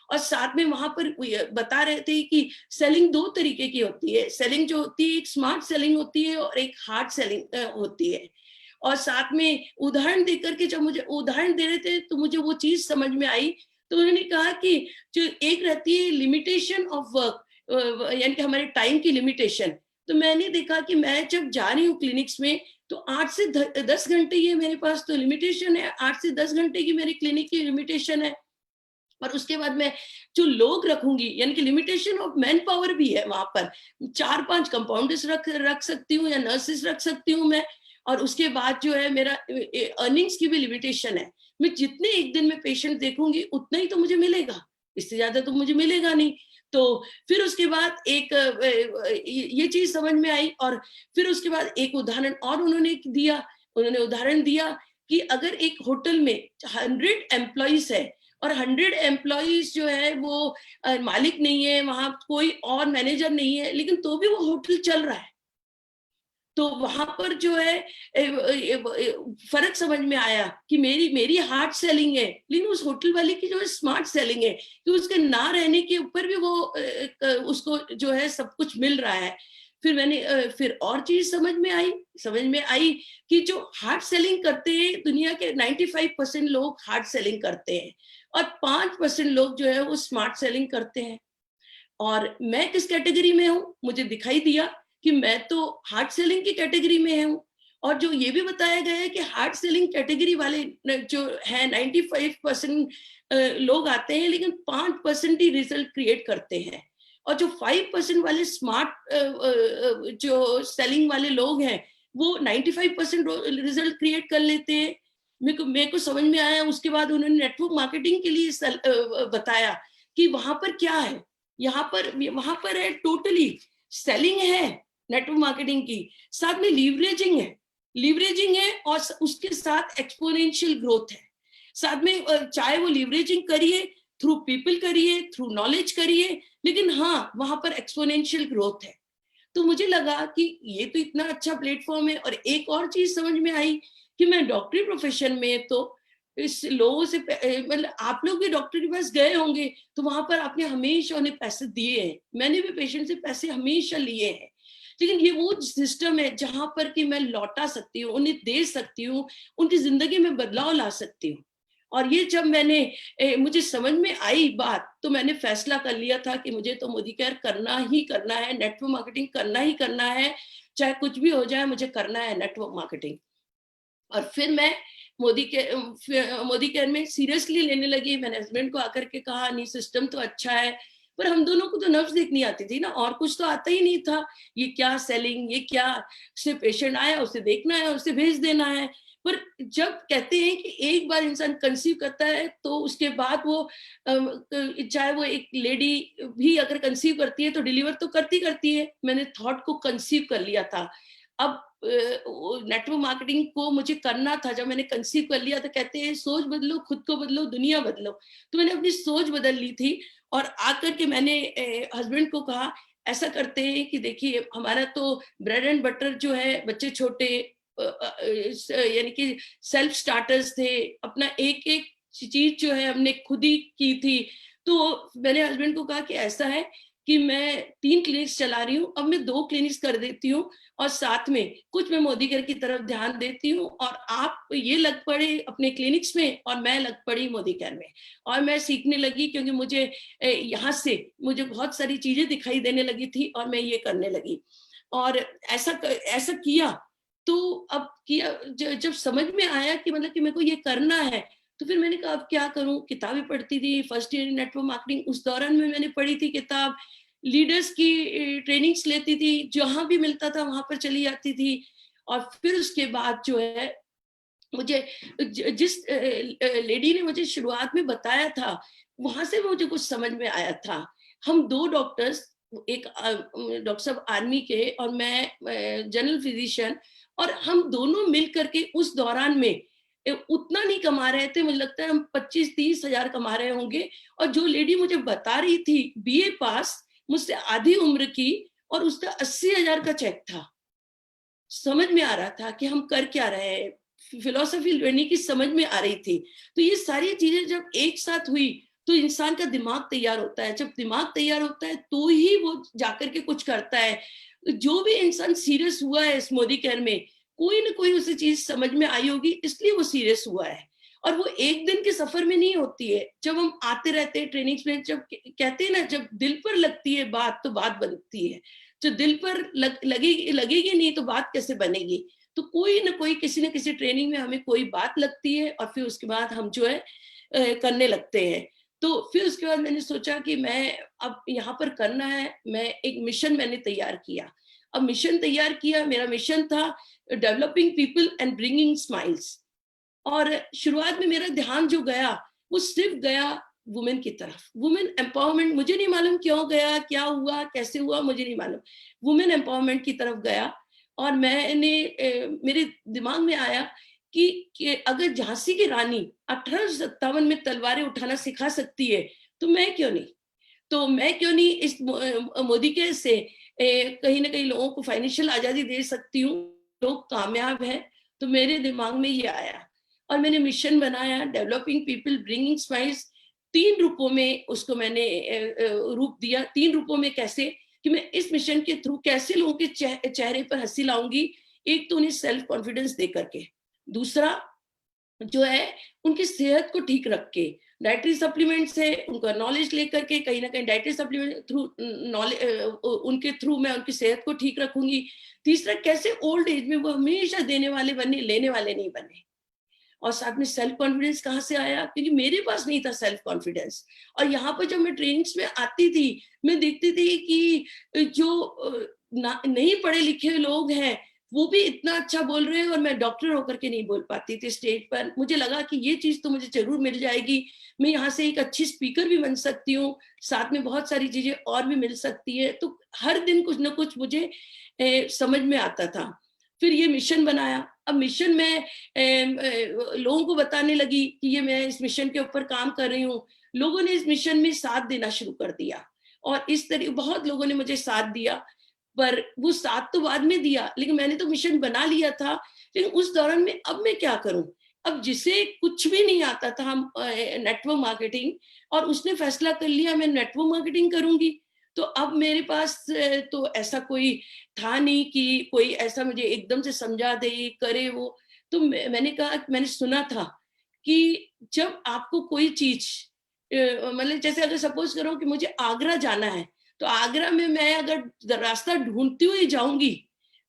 और साथ में वहां पर बता रहे थे कि सेलिंग 2 तरीके की होती है। सेलिंग जो होती है, एक स्मार्ट सेलिंग होती है और एक हार्ड सेलिंग होती है। और साथ में उदाहरण देकर के, जब मुझे उदाहरण दे रहे थे तो मुझे वो चीज समझ में आई। तो उन्होंने कहा कि जो एक रहती है लिमिटेशन ऑफ वर्क, यानी कि हमारे टाइम की लिमिटेशन। तो मैंने देखा कि मैं जब जा रही हूँ क्लिनिक्स में, तो 8 से 10 घंटे ये मेरे पास तो लिमिटेशन है, 8 से 10 घंटे की मेरी क्लिनिक की लिमिटेशन है। और उसके बाद मैं जो लोग रखूंगी, यानी कि लिमिटेशन ऑफ मैन पावर भी है वहां पर। 4-5 कंपाउंडर्स रख सकती हूँ या नर्सेस रख सकती हूँ मैं। और उसके बाद जो है मेरा अर्निंग्स की भी लिमिटेशन है। मैं जितने एक दिन में पेशेंट देखूंगी उतना ही तो मुझे मिलेगा, इससे ज्यादा तो मुझे मिलेगा नहीं। तो फिर उसके बाद ये चीज समझ में आई। और फिर उसके बाद एक उदाहरण और उन्होंने उदाहरण दिया कि अगर एक होटल में 100 एम्प्लॉइज है, और 100 एम्प्लॉइज जो है वो मालिक नहीं है, वहां कोई और मैनेजर नहीं है, लेकिन तो भी वो होटल चल रहा है। तो वहां पर जो है फर्क समझ में आया कि मेरी हार्ड सेलिंग है, लेकिन उस होटल वाले की जो है स्मार्ट सेलिंग है, कि उसके ना रहने के ऊपर भी वो उसको जो है सब कुछ मिल रहा है। फिर और चीज समझ में आई कि जो हार्ड सेलिंग करते हैं, दुनिया के 95% लोग हार्ड सेलिंग करते हैं, और 5% लोग जो है वो स्मार्ट सेलिंग करते हैं। और मैं किस कैटेगरी में हूँ, मुझे दिखाई दिया कि मैं तो हार्ड सेलिंग की कैटेगरी में हूँ। और जो ये भी बताया गया है कि हार्ड सेलिंग कैटेगरी वाले जो है 95% लोग आते हैं, लेकिन 5% ही रिजल्ट क्रिएट करते हैं। और जो 5% वाले स्मार्ट जो सेलिंग वाले लोग हैं, वो 95% रिजल्ट क्रिएट कर लेते हैं। मेरे को समझ में आया। उसके बाद उन्होंने नेटवर्क मार्केटिंग के लिए बताया कि वहां पर क्या है। वहां पर है टोटली सेलिंग है नेटवर्क मार्केटिंग की, साथ में लीवरेजिंग है और उसके साथ एक्सपोनेंशियल ग्रोथ है। साथ में चाहे वो लीवरेजिंग करिए, थ्रू पीपल करिए, थ्रू नॉलेज करिए, लेकिन हाँ वहां पर एक्सपोनेंशियल ग्रोथ है। तो मुझे लगा कि ये तो इतना अच्छा प्लेटफॉर्म है। और एक और चीज समझ में आई कि मैं डॉक्टरी प्रोफेशन में, तो इस लोगों से मतलब आप लोग भी डॉक्टर के पास गए होंगे, तो वहां पर आपने हमेशा उन्हें पैसे दिए हैं। मैंने भी पेशेंट से पैसे हमेशा लिए हैं, लेकिन ये वो सिस्टम है जहां पर कि मैं लौटा सकती हूँ, उन्हें दे सकती हूँ, उनकी जिंदगी में बदलाव ला सकती हूँ। और ये जब मुझे समझ में आई बात, तो मैंने फैसला कर लिया था कि मुझे तो मोदी केयर करना ही करना है, नेटवर्क मार्केटिंग करना ही करना है, चाहे कुछ भी हो जाए, मुझे करना है नेटवर्क मार्केटिंग। और फिर मैं मोदी केयर में सीरियसली लेने लगी। मैंने हस्बैंड को आकर के कहा, नहीं सिस्टम तो अच्छा है, पर हम दोनों को तो नर्व्स देखनी आती थी ना, और कुछ तो आता ही नहीं था। ये क्या सेलिंग, ये क्या, सिर्फ पेशेंट आया उसे देखना है, उसे भेज देना है। पर जब कहते हैं कि एक बार इंसान कंसीव करता है, तो उसके बाद वो चाहे वो एक लेडी भी अगर कंसीव करती है तो डिलीवर तो करती है। मैंने थॉट को कंसीव कर लिया था। अब नेटवर्क मार्केटिंग को मुझे करना था। जब मैंने कंसीव कर लिया तो कहते हैं सोच बदलो, खुद को बदलो, दुनिया बदलो। तो मैंने अपनी सोच बदल ली थी, और आकर के मैंने हस्बैंड को कहा ऐसा करते हैं कि देखिए हमारा तो ब्रेड एंड बटर जो है, बच्चे छोटे, यानी कि सेल्फ स्टार्टर्स थे, अपना एक एक चीज जो है हमने खुद ही की थी। तो मैंने हस्बैंड को कहा कि ऐसा है कि मैं 3 क्लिनिक्स चला रही हूँ, अब मैं 2 क्लिनिक्स कर देती हूँ और साथ में कुछ मैं मोदी केयर की तरफ ध्यान देती हूँ, और आप ये लग पड़े अपने क्लिनिक्स में और मैं लग पड़ी मोदी केयर में। और मैं सीखने लगी, क्योंकि मुझे यहाँ से मुझे बहुत सारी चीजें दिखाई देने लगी थी और मैं ये करने लगी। और ऐसा किया, तो अब किया जब समझ में आया कि मतलब कि मेरे को ये करना है, तो फिर मैंने कहा अब क्या करूं। किताबें पढ़ती थी, फर्स्ट ईयर नेटवर्क मार्केटिंग, उस दौरान में मैंने पढ़ी थी किताब, लीडर्स की ट्रेनिंग्स लेती थी, जहां भी मिलता था वहां पर चली जाती थी। और फिर उसके बाद जो है मुझे जिस लेडी ने मुझे शुरुआत में बताया था, वहां से मुझे कुछ समझ में आया था। हम 2 डॉक्टर्स, एक डॉक्टर साहब आर्मी के और मैं जनरल फिजिशियन, और हम दोनों मिल करके उस दौरान में उतना नहीं कमा रहे थे, मुझे लगता है हम 25-30 हजार कमा रहे होंगे। और जो लेडी मुझे बता रही थी, बीए पास, मुझसे आधी उम्र की, और उसका 80,000 का चेक था। समझ में आ रहा था कि हम कर क्या रहे हैं, फिलोसफी लेने की समझ में आ रही थी। तो ये सारी चीजें जब एक साथ हुई तो इंसान का दिमाग तैयार होता है। जब दिमाग तैयार होता है तो ही वो जाकर के कुछ करता है। जो भी इंसान सीरियस हुआ है इस मोदी केयर में, कोई ना कोई उसे चीज समझ में आई होगी, इसलिए वो सीरियस हुआ है। और वो एक दिन के सफर में नहीं होती है। जब हम आते रहते हैं ट्रेनिंग्स में, जब कहते हैं ना, जब दिल पर लगती है बात तो बात बनती है। जो दिल पर लगेगी नहीं तो बात कैसे बनेगी। तो कोई ना कोई किसी न किसी ट्रेनिंग में हमें कोई बात लगती है, और फिर उसके बाद हम जो है करने लगते हैं। तो फिर उसके बाद मैंने सोचा कि मैं अब यहाँ पर करना है। मैं एक मिशन मैंने तैयार किया। अब मिशन तैयार किया, मेरा मिशन था developing people and bringing smiles. और शुरुआत में मेरा ध्यान जो गया, वो सिर्फ गया वुमेन की तरफ। वुमेन एम्पावरमेंट, मुझे नहीं मालूम क्यों गया, क्या हुआ, कैसे हुआ, मुझे नहीं मालूम। वुमेन एम्पावरमेंट की तरफ गया। और मैंने मेरे दिमाग में आया कि अगर झांसी की रानी 1857 में तलवारें उठाना सिखा सकती है, तो मैं क्यों नहीं। तो मैं क्यों नहीं इस मोदी केयर से कहीं ना कहीं लोगों को फाइनेंशियल आजादी दे सकती हूँ। लोग कामयाब है। तो मेरे दिमाग में ये आया और मैंने मिशन बनाया, डेवलपिंग पीपल ब्रिंगिंग स्माइल्स। 3 रूपों में उसको मैंने रूप दिया। 3 रूपों में कैसे, कि मैं इस मिशन के थ्रू कैसे लोगों के चेहरे पर हंसी लाऊंगी। एक तो उन्हें सेल्फ कॉन्फिडेंस दे करके, दूसरा जो है उनकी सेहत को ठीक रख के, डाइटरी सप्लीमेंट से उनका नॉलेज लेकर के, कहीं ना कहीं डाइटरी सप्लीमेंट थ्रू नॉलेज, उनके थ्रू मैं उनकी सेहत को ठीक रखूंगी। तीसरा, कैसे ओल्ड एज में वो हमेशा देने वाले बने, लेने वाले नहीं बने। और साथ में सेल्फ कॉन्फिडेंस कहाँ से आया, क्योंकि मेरे पास नहीं था सेल्फ कॉन्फिडेंस। और यहाँ पर जब मैं ट्रेनिंग्स में आती थी, मैं देखती थी कि जो नहीं पढ़े लिखे लोग हैं वो भी इतना अच्छा बोल रहे हैं, और मैं डॉक्टर होकर के नहीं बोल पाती थी स्टेज पर। मुझे लगा कि ये चीज तो मुझे जरूर मिल जाएगी, मैं यहाँ से एक अच्छी स्पीकर भी बन सकती हूँ, साथ में बहुत सारी चीजें और भी मिल सकती है। तो हर दिन कुछ ना कुछ मुझे समझ में आता था। फिर ये मिशन बनाया। अब मिशन में लोगों को बताने लगी कि ये मैं इस मिशन के ऊपर काम कर रही हूँ। लोगों ने इस मिशन में साथ देना शुरू कर दिया, और इस तरह बहुत लोगों ने मुझे साथ दिया। पर वो साथ तो बाद में दिया, लेकिन मैंने तो मिशन बना लिया था। लेकिन उस दौरान में अब मैं क्या करूं। अब जिसे कुछ भी नहीं आता था हम नेटवर्क मार्केटिंग, और उसने फैसला कर लिया मैं नेटवर्क मार्केटिंग करूंगी। तो अब मेरे पास तो ऐसा कोई था नहीं कि कोई ऐसा मुझे एकदम से समझा दे करे वो। तो मैंने कहा, मैंने सुना था कि जब आपको कोई चीज मतलब जैसे अगर सपोज करो कि मुझे आगरा जाना है, तो आगरा में मैं अगर रास्ता ढूंढती हुई जाऊंगी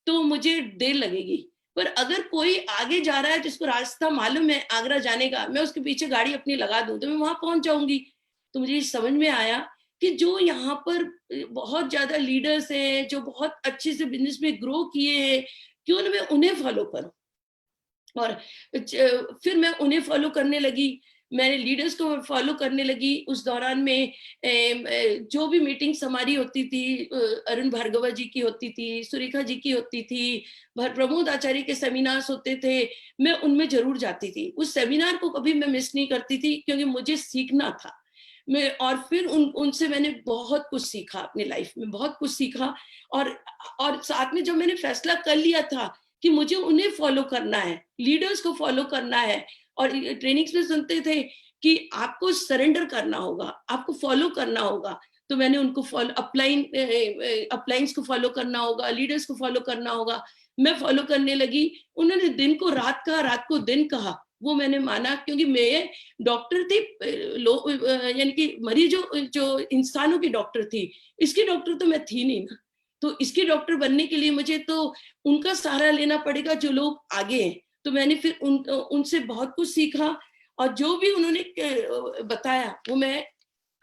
तो मुझे देर लगेगी। पर अगर कोई आगे जा रहा है जिसको रास्ता मालूम है आगरा जाने का, मैं उसके पीछे गाड़ी अपनी लगा दूं तो मैं वहां पहुंच जाऊंगी। तो मुझे समझ में आया कि जो यहाँ पर बहुत ज्यादा लीडर्स हैं, जो बहुत अच्छे से बिजनेस में ग्रो किए हैं, क्यों ना मैं उन्हें फॉलो करूं। और फिर मैं उन्हें फॉलो करने लगी, मैंने लीडर्स को फॉलो करने लगी। उस दौरान में जो भी मीटिंग्स हमारी होती थी, अरुण भार्गवा जी की होती थी, सुरेखा जी की होती थी, प्रमोद आचार्य के सेमिनार्स होते थे, मैं उनमें जरूर जाती थी। उस सेमिनार को कभी मैं मिस नहीं करती थी, क्योंकि मुझे सीखना था। और फिर उनसे मैंने बहुत कुछ सीखा, अपनी लाइफ में बहुत कुछ सीखा। और साथ में जब मैंने फैसला कर लिया था कि मुझे उन्हें फॉलो करना है, लीडर्स को फॉलो करना है। और ट्रेनिंग्स में सुनते थे कि आपको सरेंडर करना होगा, आपको फॉलो करना होगा। तो मैंने उनको फॉलो अपलाइंस को फॉलो करना होगा, लीडर्स को फॉलो करना होगा। मैं फॉलो करने लगी। उन्होंने दिन को रात कहा, रात को दिन कहा, वो मैंने माना, क्योंकि मैं डॉक्टर थी, यानी कि मरीजों जो इंसानों की डॉक्टर थी, इसकी डॉक्टर तो मैं थी नहीं ना। तो इसके डॉक्टर बनने के लिए मुझे तो उनका सहारा लेना पड़ेगा जो लोग आगे हैं। तो मैंने फिर उनसे बहुत कुछ सीखा, और जो भी उन्होंने बताया वो मैं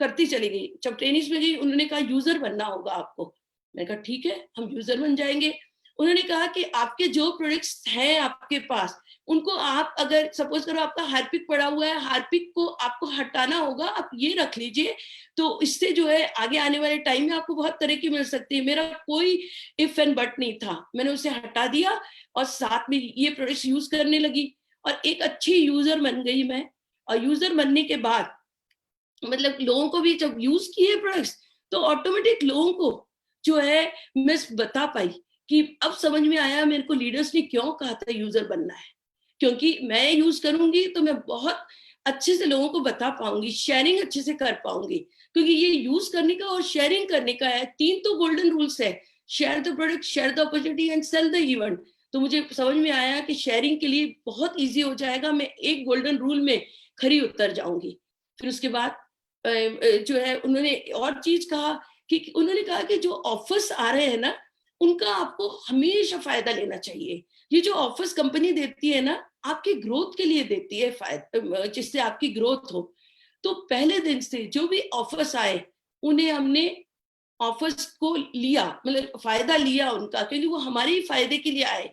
करती चली गई। जब ट्रेनिंग्स में गई, उन्होंने कहा यूजर बनना होगा आपको। मैं कहा ठीक है, हम यूजर बन जाएंगे। उन्होंने कहा कि आपके जो प्रोडक्ट्स हैं आपके पास, उनको आप, अगर सपोज करो आपका हार्पिक पड़ा हुआ है, हार्पिक को आपको हटाना होगा, आप ये रख लीजिए, तो इससे जो है आगे आने वाले टाइम में आपको बहुत तरक्की मिल सकती है। मेरा कोई इफ एंड बट नहीं था, मैंने उसे हटा दिया और साथ में ये प्रोडक्ट्स यूज करने लगी, और एक अच्छी यूजर बन गई मैं। और यूजर बनने के बाद मतलब लोगों को भी जब यूज किए प्रोडक्ट्स, तो ऑटोमेटिक लोगों को जो है मैं बता पाई कि अब समझ में आया मेरे को लीडर्स ने क्यों कहा था यूजर बनना है। क्योंकि मैं यूज करूंगी तो मैं बहुत अच्छे से लोगों को बता पाऊंगी, शेयरिंग अच्छे से कर पाऊंगी। क्योंकि ये यूज करने का और शेयरिंग करने का है, 3 तो गोल्डन रूल्स है, share the product, share the opportunity and sell the event. तो मुझे समझ में आया कि शेयरिंग के लिए बहुत ईजी हो जाएगा, मैं एक गोल्डन रूल में खरी उतर जाऊंगी। फिर उसके बाद जो है उन्होंने और चीज कहा कि उन्होंने कहा कि जो ऑफर्स आ रहे हैं ना, उनका आपको हमेशा फायदा लेना चाहिए। ये जो ऑफर्स कंपनी देती है ना, आपकी ग्रोथ के लिए देती है फायदा, जिससे आपकी ग्रोथ हो। तो पहले दिन से जो भी ऑफर्स आए, उन्हें हमने ऑफर्स को लिया, मतलब फायदा लिया उनका, क्योंकि वो हमारे ही फायदे के लिए आए।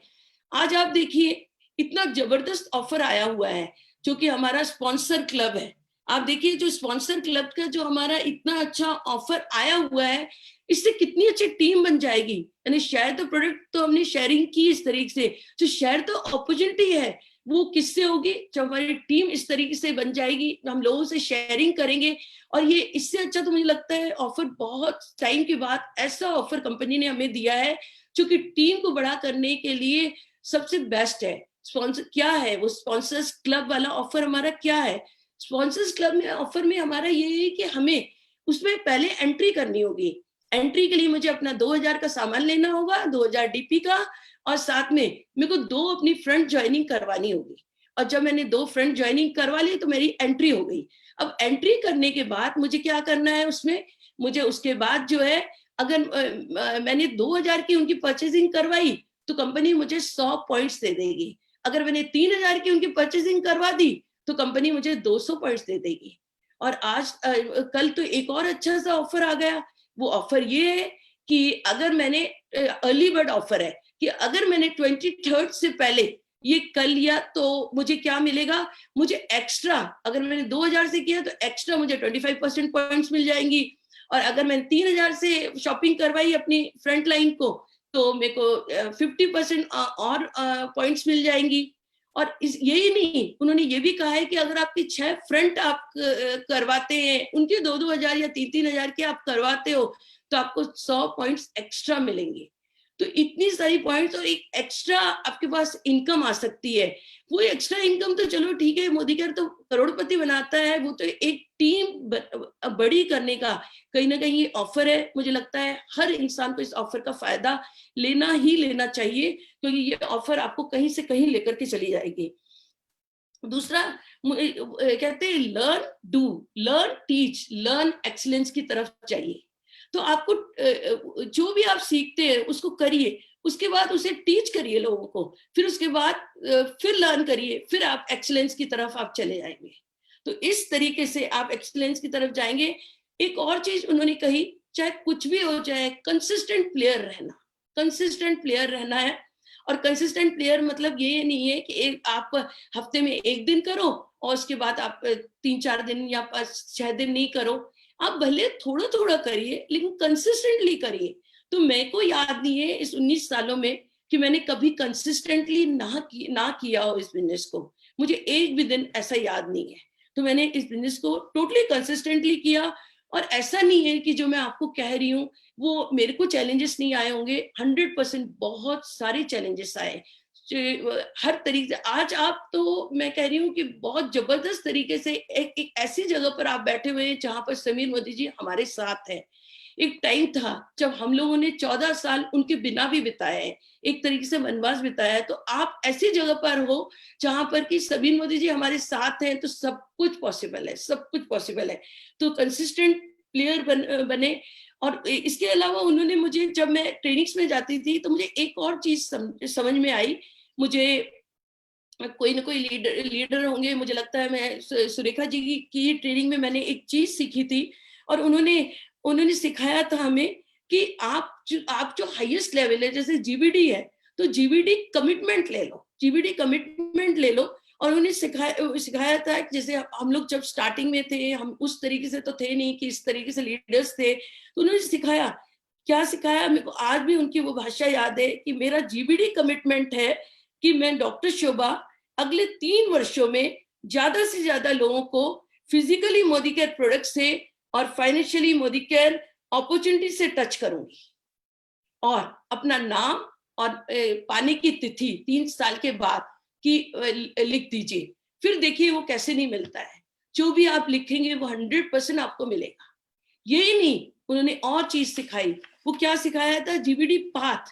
आज आप देखिए इतना जबरदस्त ऑफर आया हुआ है, जो कि हमारा स्पॉन्सर क्लब है। आप देखिए जो स्पॉन्सर क्लब का जो हमारा इतना अच्छा ऑफर आया हुआ है, इससे कितनी अच्छी टीम बन जाएगी। यानी शेयर द प्रोडक्ट तो हमने शेयरिंग की इस तरीके से, जो शेयर द अपॉर्चुनिटी है वो किससे होगी, जब हमारी टीम इस तरीके से बन जाएगी, हम लोगों से शेयरिंग करेंगे। और ये इससे अच्छा तो मुझे लगता है ऑफर बहुत टाइम के बाद ऐसा ऑफर कंपनी ने हमें दिया है जो कि टीम को बड़ा करने के लिए सबसे बेस्ट है। स्पॉन्सर क्या है, वो स्पॉन्सर्स क्लब वाला ऑफर हमारा क्या है। स्पॉन्सर्स क्लब में ऑफर में हमारा ये है कि हमें उसमें पहले एंट्री करनी होगी। एंट्री के लिए मुझे अपना 2000 का सामान लेना होगा, 2000 डीपी का, और साथ में मेरे को 2 अपनी फ्रंट ज्वाइनिंग करवानी होगी। और जब मैंने 2 फ्रंट ज्वाइनिंग करवा ली तो मेरी एंट्री हो गई। अब एंट्री करने के बाद मुझे क्या करना है उसमें, मुझे उसके बाद जो है, अगर मैंने 2000 की उनकी परचेजिंग करवाई तो कंपनी मुझे 100 पॉइंट्स दे देगी। अगर मैंने 3000 की उनकी परचेजिंग करवा दी तो कंपनी मुझे 200 पॉइंट्स दे देगी। और आज कल तो एक और अच्छा सा ऑफर आ गया। वो ऑफर ये है कि अगर मैंने अर्ली बर्ड ऑफर है कि अगर मैंने 23rd से पहले ये कर लिया तो मुझे क्या मिलेगा, मुझे एक्स्ट्रा, अगर मैंने 2000 से किया तो एक्स्ट्रा मुझे 25% पॉइंट्स मिल जाएंगी। और अगर मैंने 3000 से शॉपिंग करवाई अपनी फ्रंट लाइन को तो मेरे को 50% और पॉइंट्स मिल जाएंगी। और यही नहीं, उन्होंने ये भी कहा है कि अगर आपकी 6 फ्रंट आप करवाते हैं, उनके 2-2 हजार या 3-3 हजार के आप करवाते हो, तो आपको 100 पॉइंट्स एक्स्ट्रा मिलेंगे। तो इतनी सारी पॉइंट्स और एक एक्स्ट्रा आपके पास इनकम आ सकती है। वो एक्स्ट्रा इनकम तो चलो ठीक है, मोदी केयर तो करोड़पति बनाता है, वो तो एक टीम बड़ी करने का कहीं ना कहीं ऑफर है। मुझे लगता है हर इंसान को इस ऑफर का फायदा लेना ही लेना चाहिए, क्योंकि ये ऑफर आपको कहीं से कहीं लेकर के चली जाएगी। दूसरा कहते हैं learn do, learn teach, learn excellence की तरफ चाहिए। तो आपको जो भी आप सीखते हैं उसको करिए, उसके बाद उसे टीच करिए लोगों को, फिर उसके बाद फिर लर्न करिए, फिर आप एक्सीलेंस की तरफ आप चले जाएंगे। तो इस तरीके से आप एक्सीलेंस की तरफ जाएंगे। एक और चीज उन्होंने कही, चाहे कुछ भी हो जाए, कंसिस्टेंट प्लेयर रहना, कंसिस्टेंट प्लेयर रहना है। और कंसिस्टेंट प्लेयर मतलब ये नहीं है कि आप हफ्ते में 1 दिन करो और उसके बाद आप 3-4 दिन या 5-6 दिन नहीं करो। आप भले थोड़ा थोड़ा करिए लेकिन कंसिस्टेंटली करिए। तो मेरे को याद नहीं है इस 19 सालों में कि मैंने कभी कंसिस्टेंटली ना किया हो इस बिजनेस को। मुझे एक भी दिन ऐसा याद नहीं है। तो मैंने इस बिजनेस को टोटली कंसिस्टेंटली किया। और ऐसा नहीं है कि जो मैं आपको कह रही हूँ वो मेरे को चैलेंजेस नहीं आए होंगे, 100% बहुत सारे चैलेंजेस आए। हर तरीके से आज आप, तो मैं कह रही हूँ कि बहुत जबरदस्त तरीके से एक ऐसी जगह पर आप बैठे हुए हैं जहां पर समीर मोदी जी हमारे साथ हैं। एक टाइम था जब हम लोगों ने 14 साल उनके बिना भी बिताए हैं, एक तरीके से वनवास बिताया है। तो आप ऐसी जगह पर हो जहां पर कि समीर मोदी जी हमारे साथ हैं, तो सब कुछ पॉसिबल है, सब कुछ पॉसिबल है। तो कंसिस्टेंट प्लेयर बने। और इसके अलावा उन्होंने मुझे, जब मैं ट्रेनिंग्स में जाती थी तो मुझे एक और चीज समझ में आई। मुझे कोई ना कोई लीडर होंगे, मुझे लगता है मैं सुरेखा जी की ट्रेनिंग में मैंने एक चीज सीखी थी, और उन्होंने सिखाया था हमें कि आप जो हाईएस्ट लेवल है, जैसे जीबीडी है, तो जीबीडी कमिटमेंट ले लो, जीबीडी कमिटमेंट ले लो। और उन्हें सिखाया था कि जैसे हम लोग जब स्टार्टिंग में थे, हम उस तरीके से तो थे नहीं कि इस तरीके से लीडर्स थे, तो उन्होंने सिखाया, क्या सिखाया, मेरे को आज भी उनकी वो भाषा याद है कि मेरा जीबीडी कमिटमेंट है कि मैं डॉक्टर शोभा अगले 3 वर्षों में ज्यादा से ज्यादा लोगों को फिजिकली मोदी केयर प्रोडक्ट से और फाइनेंशियली मोदी केयर अपॉर्चुनिटी से टच करूंगी, और अपना नाम और पाने की तिथि 3 साल के बाद की लिख दीजिए, फिर देखिए वो कैसे नहीं मिलता है। जो भी आप लिखेंगे वो 100% आपको मिलेगा। यही नहीं, उन्होंने और चीज सिखाई। वो क्या सिखाया था, जीबीडी पाथ।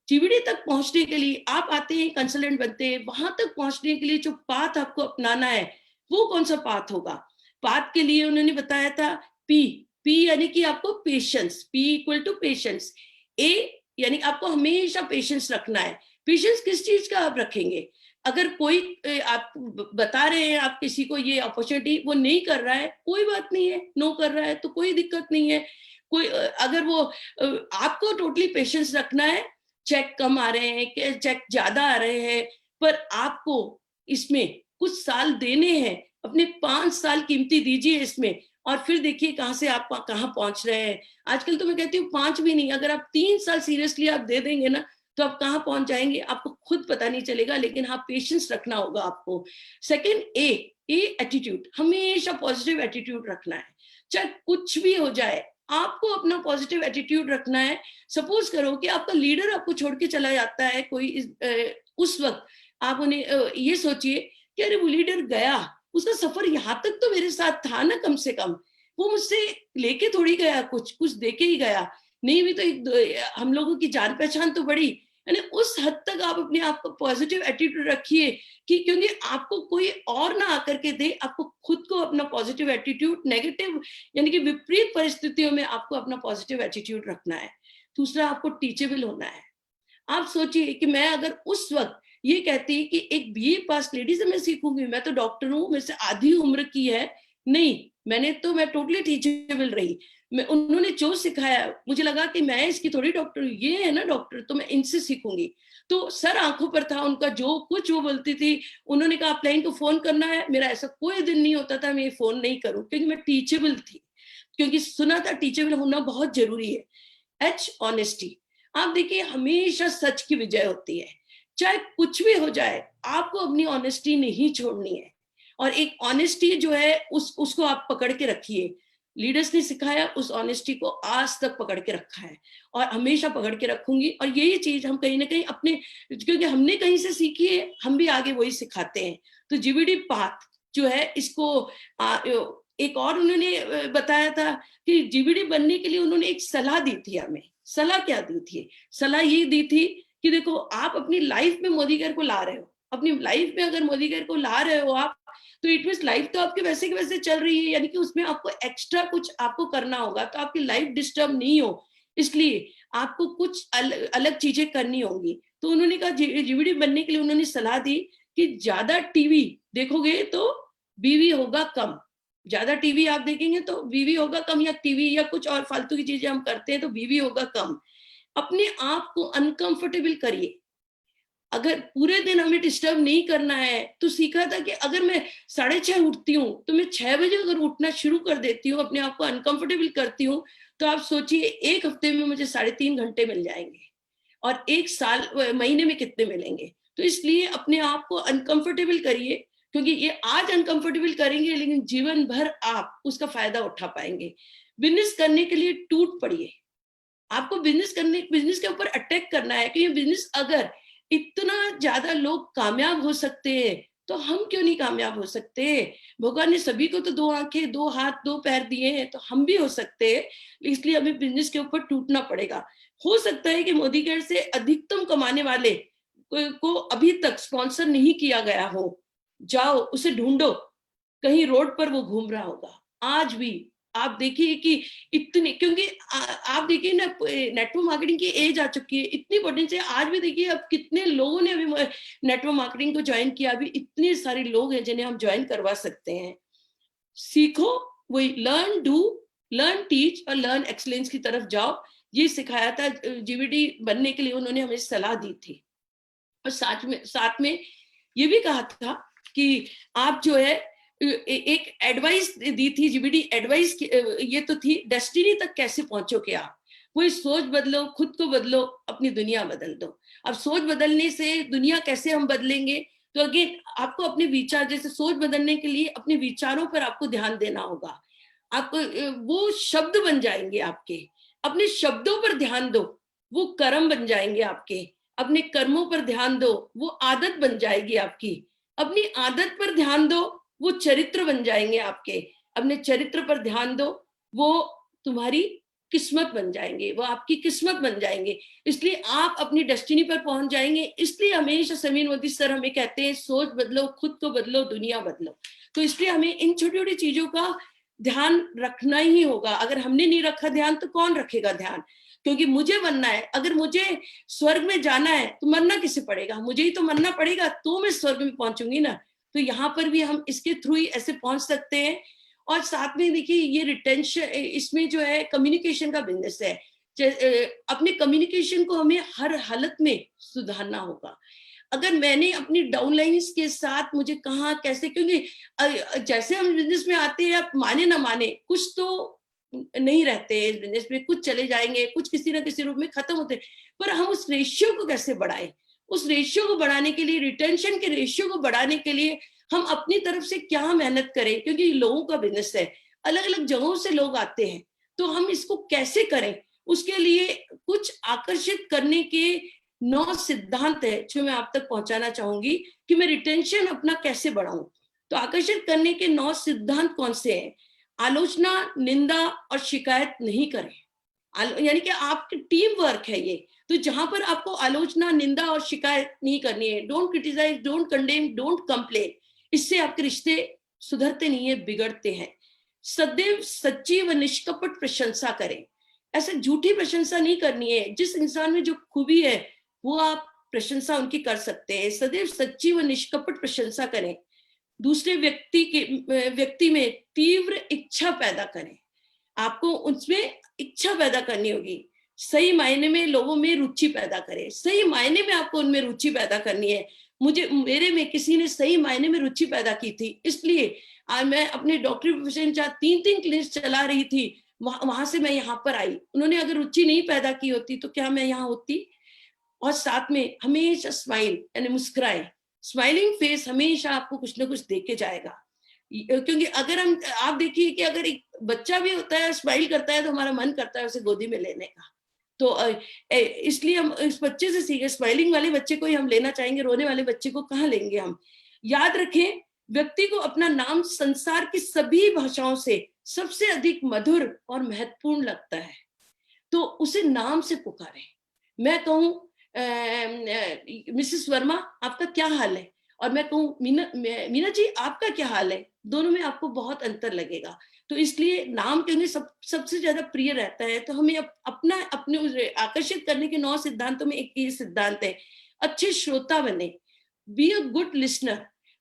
जीबीडी तक पहुंचने के लिए आप आते हैं, कंसल्टेंट बनते हैं, वहां तक पहुंचने के लिए जो पाथ आपको अपनाना है वो कौन सा पाथ होगा। पाथ के लिए उन्होंने बताया था पी यानी कि आपको patience, P equal to patience. A यानी आपको हमेशा पेशेंस रखना है। पेशेंस किस चीज का आप रखेंगे, अगर कोई आप बता रहे हैं, आप किसी को ये अपॉर्चुनिटी वो नहीं कर रहा है, कोई बात नहीं है, नो कर रहा है तो कोई दिक्कत नहीं है। कोई अगर वो आपको टोटली पेशेंस रखना है, चेक कम आ रहे हैं, चेक ज्यादा आ रहे हैं, पर आपको इसमें कुछ साल देने हैं, अपने 5 साल कीमती दीजिए इसमें, और फिर देखिए कहां से आप कहां पहुंच रहे हैं। आजकल तो मैं कहती हूँ 5 भी नहीं, अगर आप 3 साल सीरियसली आप दे देंगे ना, तो आप कहां पहुंच जाएंगे आपको खुद पता नहीं चलेगा, लेकिन हाँ पेशेंस रखना होगा आपको। सेकंड, ए एटीट्यूड, हमेशा पॉजिटिव एटीट्यूड रखना है, चाहे कुछ भी हो जाए आपको अपना पॉजिटिव एटीट्यूड रखना है। सपोज करो कि आपका लीडर आपको छोड़ के चला जाता है कोई, उस वक्त आप उन्हें ये सोचिए कि अरे वो लीडर गया, उसका सफर यहाँ तक तो मेरे साथ था ना, कम से कम वो मुझसे लेके थोड़ी गया, कुछ कुछ देके ही गया, नहीं भी तो हम लोगों की जान पहचान तो बड़ी। यानी उस हद तक आप अपने आप को पॉजिटिव एटीट्यूड रखिए कि क्योंकि आपको कोई और ना आकर के दे, आपको खुद को अपना पॉजिटिव एटीट्यूड, नेगेटिव यानी कि विपरीत परिस्थितियों में आपको अपना पॉजिटिव एटीट्यूड रखना है। दूसरा, आपको टीचेबल होना है। आप सोचिए कि मैं अगर उस वक्त ये कहती कि एक बीए पास लेडी से मैं सीखूंगी, मैं तो डॉक्टर हूँ, मेरे से आधी उम्र की है, नहीं, मैं टोटली टीचेबल रही। उन्होंने जो सिखाया मुझे लगा कि मैं इसकी थोड़ी डॉक्टर, ये है ना डॉक्टर, तो मैं इनसे सीखूंगी। तो सर आंखों पर था उनका, जो कुछ वो बोलती थी, उन्होंने कहा अपलाइन को फोन करना है, मेरा ऐसा कोई दिन नहीं होता था मैं ये फोन नहीं करूं, क्योंकि मैं टीचेबल थी, क्योंकि सुना था टीचेबल होना बहुत जरूरी है। H, honesty. आप देखिए हमेशा सच की विजय होती है, चाहे कुछ भी हो जाए आपको अपनी ऑनेस्टी नहीं छोड़नी है, और एक ऑनेस्टी जो है उसको आप पकड़ के रखिए। लीडर्स ने सिखाया, उस ऑनेस्टी को आज तक पकड़ के रखा है और हमेशा पकड़ के रखूंगी। और यही चीज हम कहीं ना कहीं अपने, क्योंकि हमने कहीं से सीखी है, हम भी आगे वही सिखाते हैं। तो जीबीडी पाथ जो है, इसको एक और उन्होंने बताया था कि जीबीडी बनने के लिए उन्होंने एक सलाह दी थी हमें। सलाह क्या दी थी, सलाह ये दी थी कि देखो आप अपनी लाइफ में मोदी केयर को ला रहे हो, अपनी लाइफ में अगर मोदी केयर को ला रहे हो आप, तो इट मींस लाइफ तो आपके वैसे की वैसे चल रही है, यानी कि उसमें आपको एक्स्ट्रा कुछ आपको करना होगा, तो आपकी लाइफ डिस्टर्ब नहीं हो, इसलिए आपको कुछ अलग चीजें करनी होंगी। तो उन्होंने कहा जीबीडी बनने के लिए उन्होंने सलाह दी कि ज्यादा टीवी देखोगे तो बीवी होगा कम, ज्यादा टीवी आप देखेंगे तो बीवी होगा कम, या टीवी या कुछ और फालतू की चीजें हम करते हैं तो बीवी होगा कम। अपने आप को अनकंफर्टेबल करिए, अगर पूरे दिन हमें डिस्टर्ब नहीं करना है, तो सीखा था कि अगर मैं 6:30 उठती हूँ तो मैं 6 बजे अगर उठना शुरू कर देती हूँ, अपने आप को अनकंफर्टेबल करती हूँ, तो आप सोचिए 1 हफ्ते में मुझे 3.5 घंटे मिल जाएंगे, और 1 साल महीने में कितने मिलेंगे। तो इसलिए अपने आप को अनकंफर्टेबल करिए, क्योंकि ये आज अनकंफर्टेबल करेंगे लेकिन जीवन भर आप उसका फायदा उठा पाएंगे। बिजनेस करने के लिए टूट पड़िए, आपको बिजनेस के ऊपर अटैक करना है कि ये बिजनेस अगर इतना ज्यादा लोग कामयाब हो सकते हैं, तो हम क्यों नहीं कामयाब हो सकते? भगवान ने सभी को तो 2 आंखें, 2 हाथ, 2 पैर दिए हैं, तो हम भी हो सकते हैं। इसलिए हमें बिजनेस के ऊपर टूटना पड़ेगा। हो सकता है कि मोदी केयर से अधिकतम कमाने वाले को अभी तक स्पॉन्सर नहीं किया गया हो, जाओ उसे ढूंढो, कहीं रोड पर वो घूम रहा होगा। आज भी आप देखिए कि इतनी, क्योंकि आप देखिए ना, नेटवर्क मार्केटिंग की एज आ चुकी है, इतनी पोटेंशियल है। आज भी देखिए अब कितने लोगों ने अभी नेटवर्क मार्केटिंग को ज्वाइन किया, अभी इतने सारे लोग हैं जिन्हें हम ज्वाइन करवा सकते हैं। सीखो, वही लर्न टीच और लर्न एक्सलेंस की तरफ जाओ। ये सिखाया था, जीवीडी बनने के लिए उन्होंने हमें सलाह दी थी। और साथ में ये भी कहा था कि आप जो है, एक एडवाइस दी थी, जीबीडी एडवाइस ये तो थी, डेस्टिनी तक कैसे पहुंचोगे आप। वही सोच बदलो, खुद को बदलो, अपनी दुनिया बदल दो। अब सोच बदलने से दुनिया कैसे हम बदलेंगे? तो अगेन आपको अपने विचार, जैसे सोच बदलने के लिए अपने विचारों पर आपको ध्यान देना होगा। आपको वो शब्द बन जाएंगे आपके, अपने शब्दों पर ध्यान दो, वो कर्म बन जाएंगे आपके। अपने कर्मों पर ध्यान दो, वो आदत बन जाएगी आपकी। अपनी आदत पर ध्यान दो, वो चरित्र बन जाएंगे आपके। अपने चरित्र पर ध्यान दो, वो तुम्हारी किस्मत बन जाएंगे, वो आपकी किस्मत बन जाएंगे। इसलिए आप अपनी डेस्टिनी पर पहुंच जाएंगे। इसलिए हमेशा समीर मोदी सर हमें कहते हैं, सोच बदलो, खुद को बदलो, दुनिया बदलो। तो इसलिए हमें इन छोटी छोटी चीजों का ध्यान रखना ही होगा। अगर हमने नहीं रखा ध्यान, तो कौन रखेगा ध्यान? क्योंकि मुझे बनना है, अगर मुझे स्वर्ग में जाना है तो मरना किसे पड़ेगा? मुझे ही तो मरना पड़ेगा, तो मैं स्वर्ग में पहुंचूंगी ना। तो यहाँ पर भी हम इसके थ्रू ही ऐसे पहुंच सकते हैं। और साथ में देखिए, ये रिटेंशन, इसमें जो है कम्युनिकेशन का बिजनेस है। अपने कम्युनिकेशन को हमें हर हालत में सुधारना होगा। अगर मैंने अपनी डाउनलाइंस के साथ, मुझे कहाँ कैसे, क्योंकि जैसे हम बिजनेस में आते हैं, आप माने ना माने, कुछ तो नहीं रहते हैं इस बिजनेस में, कुछ चले जाएंगे, कुछ किसी ना किसी रूप में खत्म होते हैं। पर हम उस रेशियो को कैसे बढ़ाएं? उस रेशियो को बढ़ाने के लिए, रिटेंशन के रेशियो को बढ़ाने के लिए हम अपनी तरफ से क्या मेहनत करें? क्योंकि लोगों का बिजनेस है, अलग अलग जगहों से लोग आते हैं, तो हम इसको कैसे करें? उसके लिए कुछ आकर्षित करने के 9 सिद्धांत है जो मैं आप तक पहुंचाना चाहूंगी कि मैं रिटेंशन अपना कैसे बढ़ाऊं। तो आकर्षित करने के 9 सिद्धांत कौन से हैं? आलोचना, निंदा और शिकायत नहीं करें। यानी कि आपकी टीम वर्क है ये, तो जहां पर आपको आलोचना, निंदा और शिकायत नहीं करनी है। Don't criticise, don't condemn, don't complain. इससे आपके रिश्ते सुधरते नहीं है, बिगड़ते हैं। सदैव सच्ची व निष्कपट प्रशंसा करें। ऐसे झूठी प्रशंसा नहीं करनी है। जिस इंसान में जो खूबी है, वो आप प्रशंसा उनकी कर सकते हैं। सदैव सच्ची व निष्कपट प्रशंसा करें। दूसरे व्यक्ति में तीव्र इच्छा पैदा करें। आपको उसमें इच्छा पैदा करनी होगी। सही मायने में लोगों में रुचि पैदा करें। सही मायने में आपको उनमें रुचि पैदा करनी है। मेरे में किसी ने सही मायने में रुचि पैदा की थी, इसलिए आज मैं अपने डॉक्टरी प्रोफेशन जहाँ 3 क्लिनिक चला रही थी, वहां से मैं यहाँ पर आई। उन्होंने अगर रुचि नहीं पैदा की होती तो क्या मैं यहाँ होती? और साथ में हमेशा स्माइल, यानी मुस्कुराए। स्माइलिंग फेस हमेशा आपको कुछ ना कुछ दे के जाएगा। क्योंकि अगर आप देखिए कि अगर एक बच्चा भी होता है, स्माइल करता है, तो हमारा मन करता है उसे गोदी में लेने का। तो इसलिए हम इस बच्चे से सीखे। स्माइलिंग वाले बच्चे को ही हम लेना चाहेंगे, रोने वाले बच्चे को कहाँ लेंगे हम? याद रखें, व्यक्ति को अपना नाम संसार की सभी भाषाओं से सबसे अधिक मधुर और महत्वपूर्ण लगता है, तो उसे नाम से पुकारें। मैं कहूँ मिसेस वर्मा, आपका क्या हाल है? और मैं कहूँ मीना जी, आपका क्या हाल है? दोनों में आपको बहुत अंतर लगेगा। तो इसलिए नाम क्योंकि सबसे ज्यादा प्रिय रहता है। तो हमें अपने आकर्षित करने के 9 सिद्धांतों में एक ये सिद्धांत है, अच्छे श्रोता बने। Be a good listener.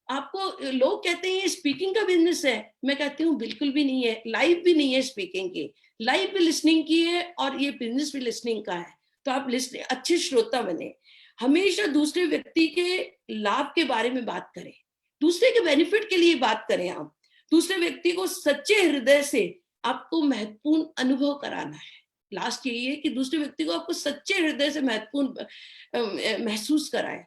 आपको लोग कहते हैं ये स्पीकिंग का बिजनेस है, मैं कहती हूँ बिल्कुल भी नहीं है। लाइफ भी नहीं है स्पीकिंग की, लाइफ भी लिसनिंग की है, और ये बिजनेस भी लिसनिंग का है। तो आप अच्छे श्रोता बने। हमेशा दूसरे व्यक्ति के लाभ के बारे में बात करें, दूसरे के बेनिफिट के लिए बात करें। आप दूसरे व्यक्ति को सच्चे हृदय से आपको महत्वपूर्ण अनुभव कराना है। लास्ट यही है कि दूसरे व्यक्ति को आपको सच्चे हृदय से महत्वपूर्ण महसूस कराए।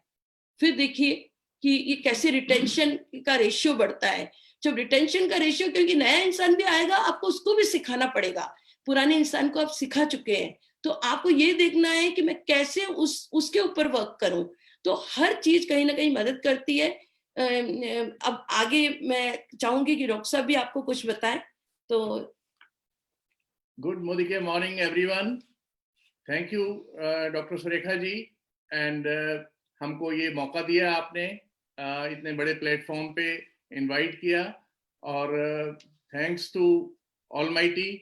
फिर देखिए कि ये कैसे रिटेंशन का रेशियो बढ़ता है। जब रिटेंशन का रेशियो, क्योंकि नया इंसान भी आएगा, आपको उसको भी सिखाना पड़ेगा। पुराने इंसान को आप सिखा चुके हैं, तो आपको ये देखना है कि मैं कैसे उसके ऊपर वर्क करूं। तो हर चीज कहीं ना कहीं मदद करती है। अब आगे मैं चाहूंगी कि डॉक्टर साहब भी आपको कुछ बताएं। तो good morning everyone. Thank you doctor Surekha ji, and हमको ये मौका दिया आपने, इतने बड़े प्लेटफॉर्म पे इनवाइट किया, और thanks to almighty,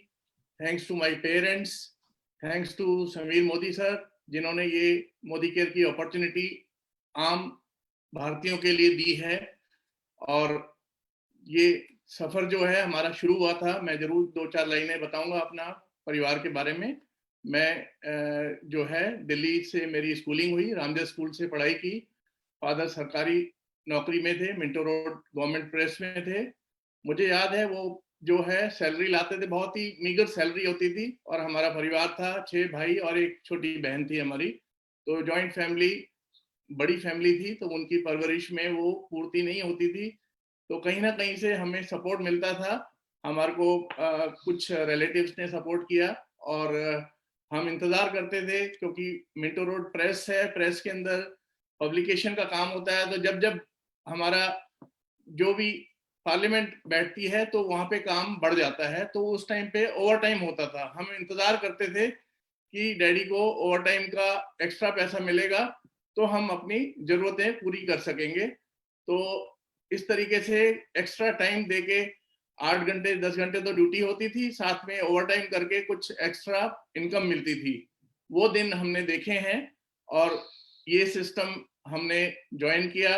thanks to my parents, thanks to Sameer Modi sir, जिन्होंने ये मोदी केयर की अपॉर्चुनिटी आम भारतीयों के लिए दी है। और ये सफर जो है हमारा शुरू हुआ था, मैं जरूर 2-4 लाइनें बताऊंगा अपना परिवार के बारे में। मैं जो है दिल्ली से मेरी स्कूलिंग हुई, रामजस स्कूल से पढ़ाई की। फादर सरकारी नौकरी में थे, मिंटो रोड गवर्नमेंट प्रेस में थे। मुझे याद है वो जो है सैलरी लाते थे, बहुत ही मीगर सैलरी होती थी, और हमारा परिवार था 6 भाई और एक छोटी बहन थी हमारी। तो जॉइंट फैमिली, बड़ी फैमिली थी, तो उनकी परवरिश में वो पूर्ति नहीं होती थी। तो कहीं ना कहीं से हमें सपोर्ट मिलता था। हमारे को कुछ रिलेटिव्स ने सपोर्ट किया, और हम इंतजार करते थे, क्योंकि मिंटो रोड प्रेस है, प्रेस के अंदर पब्लिकेशन का काम होता है। तो जब जब हमारा जो भी पार्लियामेंट बैठती है तो वहां पे काम बढ़ जाता है, तो उस टाइम पे ओवर टाइम होता था। हम इंतजार करते थे कि डैडी को ओवर टाइम का एक्स्ट्रा पैसा मिलेगा तो हम अपनी जरूरतें पूरी कर सकेंगे। तो इस तरीके से एक्स्ट्रा टाइम देके 8 घंटे 10 घंटे तो ड्यूटी होती थी, साथ में ओवर टाइम करके कुछ एक्स्ट्रा इनकम मिलती थी। वो दिन हमने देखे हैं, और ये सिस्टम हमने ज्वाइन किया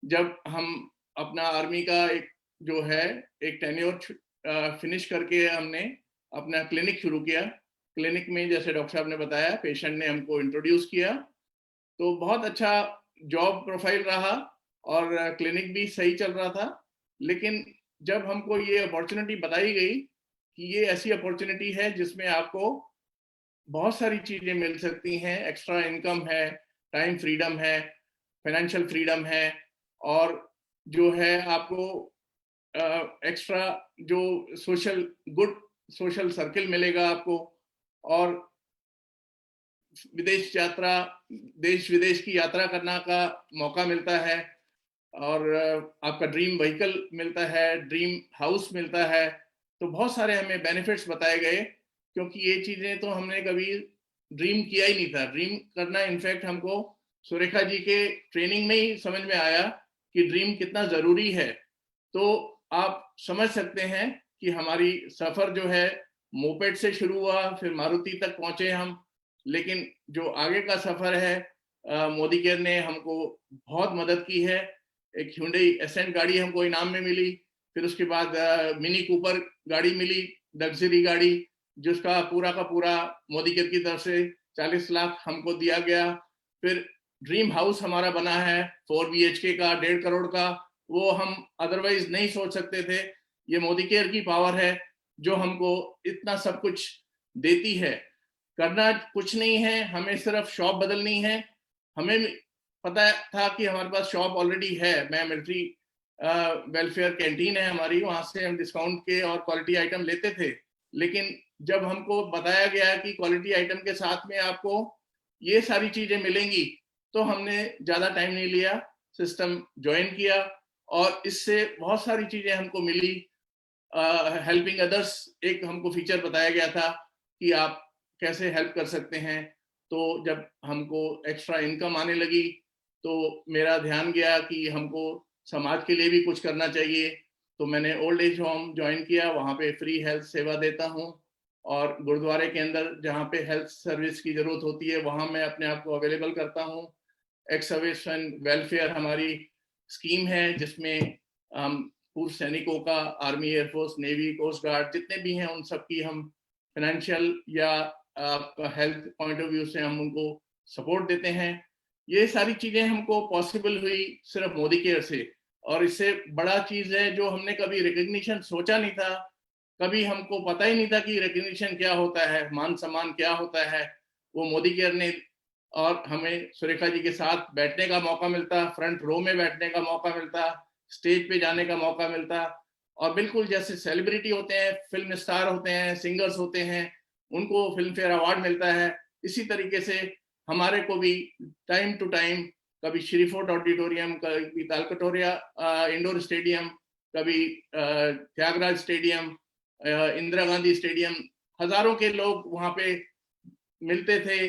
जब हम अपना आर्मी का एक जो है एक टेन्योर फिनिश करके हमने अपना क्लिनिक शुरू किया। क्लिनिक में जैसे डॉक्टर साहब ने बताया, पेशेंट ने हमको इंट्रोड्यूस किया, तो बहुत अच्छा जॉब प्रोफाइल रहा और क्लिनिक भी सही चल रहा था। लेकिन जब हमको ये अपॉर्चुनिटी बताई गई कि ये ऐसी अपॉर्चुनिटी है जिसमें आपको बहुत सारी चीजें मिल सकती हैं, एक्स्ट्रा इनकम है, टाइम फ्रीडम है, फाइनेंशियल फ्रीडम है, और जो है आपको एक्स्ट्रा जो गुड सोशल सर्किल मिलेगा आपको, और विदेश यात्रा, देश विदेश की यात्रा करने का मौका मिलता है, और आपका ड्रीम व्हीकल मिलता है, ड्रीम हाउस मिलता है। तो बहुत सारे हमें बेनिफिट्स बताए गए, क्योंकि ये चीजें तो हमने कभी ड्रीम किया ही नहीं था। ड्रीम करना इनफैक्ट हमको सुरेखा जी के ट्रेनिंग में ही समझ में आया कि ड्रीम कितना जरूरी है। तो आप समझ सकते हैं कि हमारी सफर जो है मोपेड से शुरू हुआ, फिर मारुति तक पहुंचे हम, लेकिन जो आगे का सफर है मोदी केयर ने हमको बहुत मदद की है। एक Hyundai एसेंट गाड़ी हमको इनाम में मिली, फिर उसके बाद मिनी कूपर गाड़ी मिली, लग्जरी गाड़ी, जिसका पूरा का पूरा मोदी केयर की तरफ से 40 लाख हमको दिया गया। फिर ड्रीम हाउस हमारा बना है 4 BHK का, 1.5 करोड़ का, वो हम अदरवाइज नहीं सोच सकते थे। ये मोदी केयर की पावर है जो हमको इतना सब कुछ देती है। करना कुछ नहीं है, हमें सिर्फ शॉप बदलनी है। हमें पता था कि हमारे पास शॉप ऑलरेडी है, मैं मिलिट्री वेलफेयर कैंटीन है हमारी, वहां से हम डिस्काउंट के और क्वालिटी आइटम लेते थे। लेकिन जब हमको बताया गया कि क्वालिटी आइटम के साथ में आपको ये सारी चीजें मिलेंगी, तो हमने ज्यादा टाइम नहीं लिया, सिस्टम ज्वाइन किया, और इससे बहुत सारी चीजें हमको मिली। हेल्पिंग अदर्स एक हमको फीचर बताया गया था कि आप कैसे हेल्प कर सकते हैं। तो जब हमको एक्स्ट्रा इनकम आने लगी तो मेरा ध्यान गया कि हमको समाज के लिए भी कुछ करना चाहिए। तो मैंने ओल्ड एज होम ज्वाइन किया, वहाँ पे फ्री हेल्थ सेवा देता हूँ, और गुरुद्वारे के अंदर जहाँ पे हेल्थ सर्विस की जरूरत होती है वहाँ मैं अपने आप को अवेलेबल करता हूँ। एक्स सर्विस एंड वेलफेयर हमारी स्कीम है, जिसमें हम पूर्व सैनिकों का, army, air force, navy, coast guard जितने भी हैं उन सब की हम फाइनेंशियल या आपका हेल्थ पॉइंट ऑफ व्यू से हम उनको सपोर्ट देते हैं। ये सारी चीजें हमको पॉसिबल हुई सिर्फ मोदी केयर से, और इससे बड़ा चीज है जो हमने कभी रिकग्निशन सोचा नहीं था, कभी हमको पता ही नहीं था कि रिकग्निशन क्या होता है, मान सम्मान क्या होता है। वो मोदी केयर ने, और हमें सुरेखा जी के साथ बैठने का मौका मिलता, फ्रंट रो में बैठने का मौका मिलता, स्टेज पे जाने का मौका मिलता, और बिल्कुल जैसे सेलिब्रिटी होते हैं, फिल्म स्टार होते हैं, सिंगर्स होते हैं, उनको फिल्म फेयर अवार्ड मिलता है, इसी तरीके से हमारे को भी टाइम टू टाइम कभी श्रीफोर्ट ऑडिटोरियम, कभी तालकटोरिया इंडोर स्टेडियम, कभी त्यागराज स्टेडियम, इंदिरा गांधी स्टेडियम। हजारों के लोग वहां पे मिलते थे,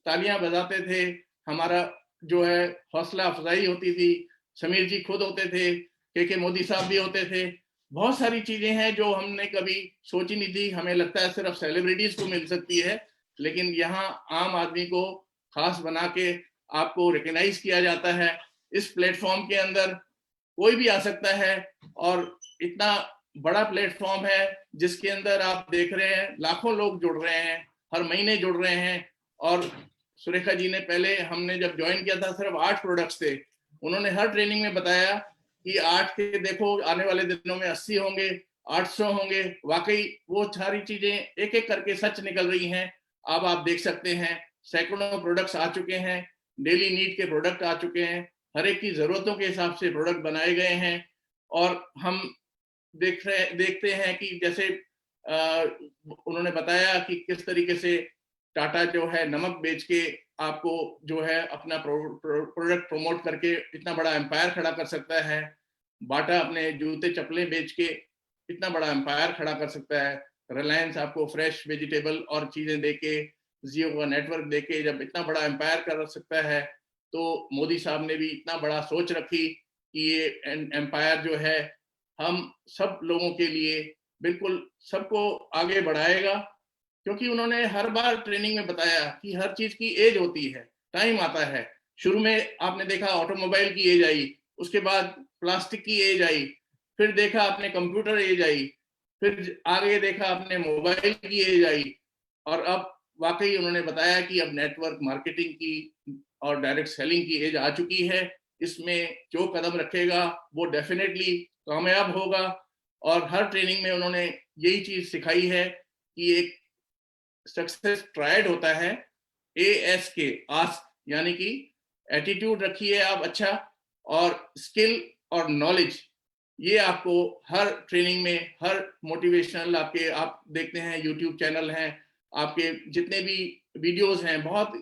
तालियां बजाते थे, हमारा जो है हौसला अफजाई होती थी। समीर जी खुद होते थे, के मोदी साहब भी होते थे। बहुत सारी चीजें हैं जो हमने कभी सोची नहीं थी। हमें लगता है सिर्फ सेलिब्रिटीज को मिल सकती है, लेकिन यहाँ आम आदमी को खास बना के आपको रिकॉग्नाइज किया जाता है। इस प्लेटफॉर्म के अंदर कोई भी आ सकता है, और इतना बड़ा प्लेटफॉर्म है जिसके अंदर आप देख रहे हैं लाखों लोग जुड़ रहे हैं, हर महीने जुड़ रहे हैं। और सुरेखा जी ने पहले, हमने जब ज्वाइन किया था सिर्फ 8 प्रोडक्ट्स थे, उन्होंने हर ट्रेनिंग में बताया कि 8 के देखो आने वाले दिनों में 80 होंगे, 800 होंगे। वाकई वो सारी चीजें एक एक करके सच निकल रही हैं। अब आप देख सकते हैं सैकड़ों प्रोडक्ट्स आ चुके हैं, डेली नीड के प्रोडक्ट आ चुके हैं, हर एक की जरूरतों के हिसाब से प्रोडक्ट बनाए गए हैं। और हम देखते हैं कि जैसे उन्होंने बताया कि किस तरीके से टाटा जो है नमक बेच के आपको जो है अपना प्रोडक्ट प्रमोट करके इतना बड़ा एम्पायर खड़ा कर सकता है। बाटा अपने जूते चप्पलें बेच के इतना बड़ा एम्पायर खड़ा कर सकता है। रिलायंस आपको फ्रेश वेजिटेबल और चीजें देके, जियो का नेटवर्क देके जब इतना बड़ा एम्पायर कर सकता है, तो मोदी साहब ने भी इतना बड़ा सोच रखी कि ये एम्पायर जो है हम सब लोगों के लिए बिल्कुल सबको आगे बढ़ाएगा। क्योंकि उन्होंने हर बार ट्रेनिंग में बताया कि हर चीज की एज होती है, टाइम आता है। शुरू में आपने देखा ऑटोमोबाइल की एज आई, उसके बाद प्लास्टिक की एज आई, फिर देखा आपने कंप्यूटर एज आई, फिर आगे देखा आपने मोबाइल की एज आई, और अब वाकई उन्होंने बताया कि अब नेटवर्क मार्केटिंग की और डायरेक्ट सेलिंग की एज आ चुकी है। इसमें जो कदम रखेगा वो डेफिनेटली कामयाब होगा। और हर ट्रेनिंग में उन्होंने यही चीज सिखाई है कि एक सक्सेस ट्रायड होता है, ASK, आस्क, यानी कि एटीट्यूड रखिए आप अच्छा, और स्किल और नॉलेज, ये आपको हर ट्रेनिंग में, हर मोटिवेशनल आपके, आप देखते हैं यूट्यूब चैनल हैं आपके, जितने भी वीडियोस हैं बहुत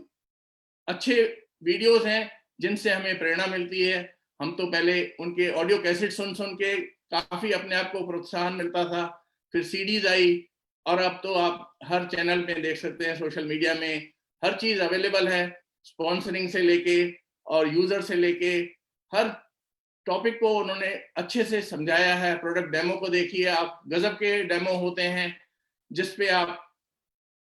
अच्छे वीडियोस हैं जिनसे हमें प्रेरणा मिलती है। हम तो पहले उनके ऑडियो कैसेट सुन सुन के काफी अपने आप को प्रोत्साहन मिलता था, फिर सीडीज आई, और अब तो आप हर चैनल में देख सकते हैं, सोशल मीडिया में हर चीज अवेलेबल है, स्पॉन्सरिंग से लेके और यूजर से लेके हर टॉपिक को उन्होंने अच्छे से समझाया है। प्रोडक्ट डेमो को देखिए आप, गजब के डेमो होते हैं जिसपे आप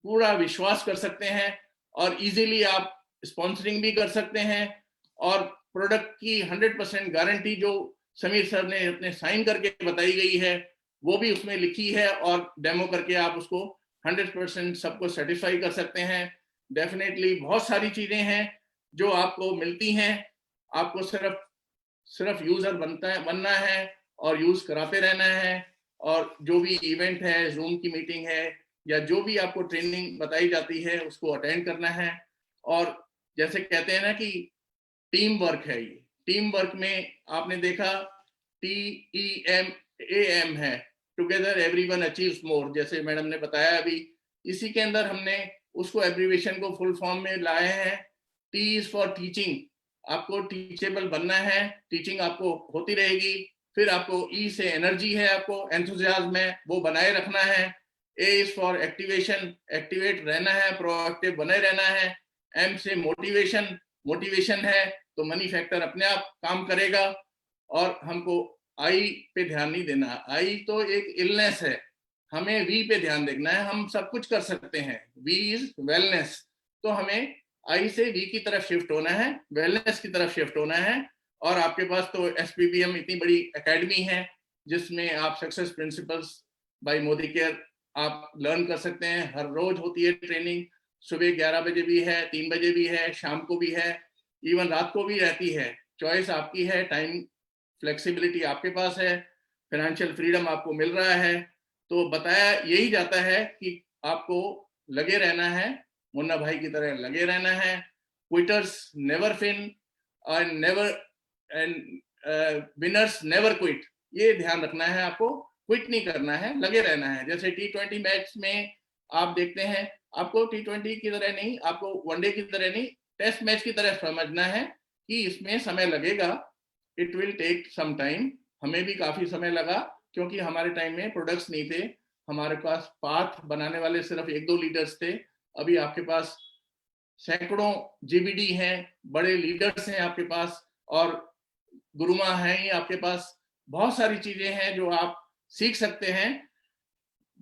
पूरा विश्वास कर सकते हैं, और इजीली आप स्पॉन्सरिंग भी कर सकते हैं। और प्रोडक्ट की 100% गारंटी जो समीर सर ने अपने साइन करके बताई गई है, वो भी उसमें लिखी है, और डेमो करके आप उसको 100% सबको सेटिस्फाई कर सकते हैं। डेफिनेटली बहुत सारी चीजें हैं जो आपको मिलती हैं, आपको सिर्फ यूजर बनना है और यूज कराते रहना है। और जो भी इवेंट है, जूम की मीटिंग है, या जो भी आपको ट्रेनिंग बताई जाती है उसको अटेंड करना है। और जैसे कहते हैं ना कि टीम वर्क है, ये टीम वर्क में आपने देखा TEAM है, टुगेदर एवरीवन अचीव्स मोर, जैसे मैडम ने बताया अभी। इसी के अंदर हमने उसको एब्रीविएशन को फुल फॉर्म में लाए हैं। T इज फॉर टीचिंग, आपको टीचेबल बनना है, टीचिंग आपको होती रहेगी। फिर आपको E से एनर्जी है, आपको एंथुसियाज्म है, वो बनाए रखना है। A is for activation, activate रहना है, प्रोएक्टिव बने रहना है। M से मोटिवेशन, मोटिवेशन है तो मनी फैक्टर अपने आप काम करेगा। और हमको I पे ध्यान नहीं देना, I तो एक इलनेस है, हमें V पे ध्यान देना है। हम सब कुछ कर सकते हैं, V इज वेलनेस, तो हमें I से V की तरफ शिफ्ट होना है, वेलनेस की तरफ शिफ्ट होना है। और आपके पास तो SPPM इतनी बड़ी एकेडमी है जिसमें आप success principles by Modi care आप लर्न कर सकते हैं। हर रोज होती है ट्रेनिंग, सुबह 11 बजे भी है, 3 बजे भी है, शाम को भी है, इवन रात को भी रहती है। चॉइस आपकी है, टाइम फ्लेक्सिबिलिटी आपके पास है, फाइनेंशियल फ्रीडम आपको मिल रहा है। तो बताया यही जाता है कि आपको लगे रहना है, मुन्ना भाई की तरह लगे रहना है। Quitters never win and winners never quit, ये ध्यान रखना है आपको, क्विट नहीं करना है, लगे रहना है। जैसे T20 मैच में आप देखते हैं, आपको T20 की तरह नहीं, आपको वनडे की तरह नहीं, टेस्ट मैच की तरह समझना है कि इसमें समय लगेगा, it will take some time. हमें भी काफी समय लगा, क्योंकि हमारे टाइम में प्रोडक्ट्स नहीं थे, हमारे पास पाथ बनाने वाले सिर्फ 1-2 लीडर्स थे। अभी आपके पास सैकड़ों जीबीडी हैं, बड़े लीडर्स हैं आपके पास, और गुरुमा हैं ही आपके पास। बहुत सारी चीजें हैं जो आप सीख सकते हैं।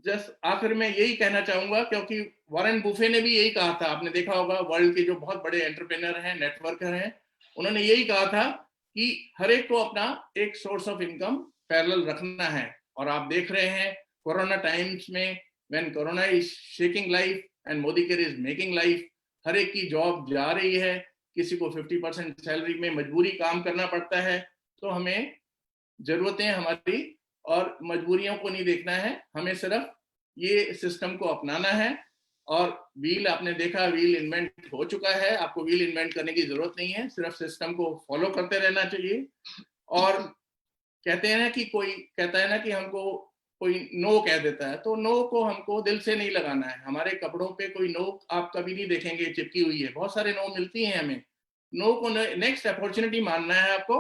जस्ट आखिर में यही कहना चाहूंगा, क्योंकि वॉरेन बुफे ने भी यही कहा था, आपने देखा होगा, वर्ल्ड के जो बहुत बड़े एंटरप्रेन्योर हैं, नेटवर्कर हैं, उन्होंने यही कहा था कि हर एक को अपना एक सोर्स ऑफ इनकम पैरेलल रखना है। और आप देख रहे हैं कोरोना टाइम्स में, when corona is shaking life and Modi care is making life, हर एक की जॉब जा रही है, किसी को 50% सैलरी में मजबूरी काम करना पड़ता है। तो हमें जरूरतें हमारी और मजबूरियों को नहीं देखना है, हमें सिर्फ ये सिस्टम को अपनाना है। और व्हील आपने देखा, व्हील इन्वेंट हो चुका है, आपको व्हील इन्वेंट करने की जरूरत नहीं है, सिर्फ सिस्टम को फॉलो करते रहना चाहिए। और कहते हैं ना कि कोई कहता है ना कि हमको कोई नो कह देता है, तो नो को हमको दिल से नहीं लगाना है। हमारे कपड़ों पे कोई नो आप कभी नहीं देखेंगे चिपकी हुई है, बहुत सारे नो मिलती हैं हमें। नो को नेक्स्ट अपॉर्चुनिटी मानना है आपको,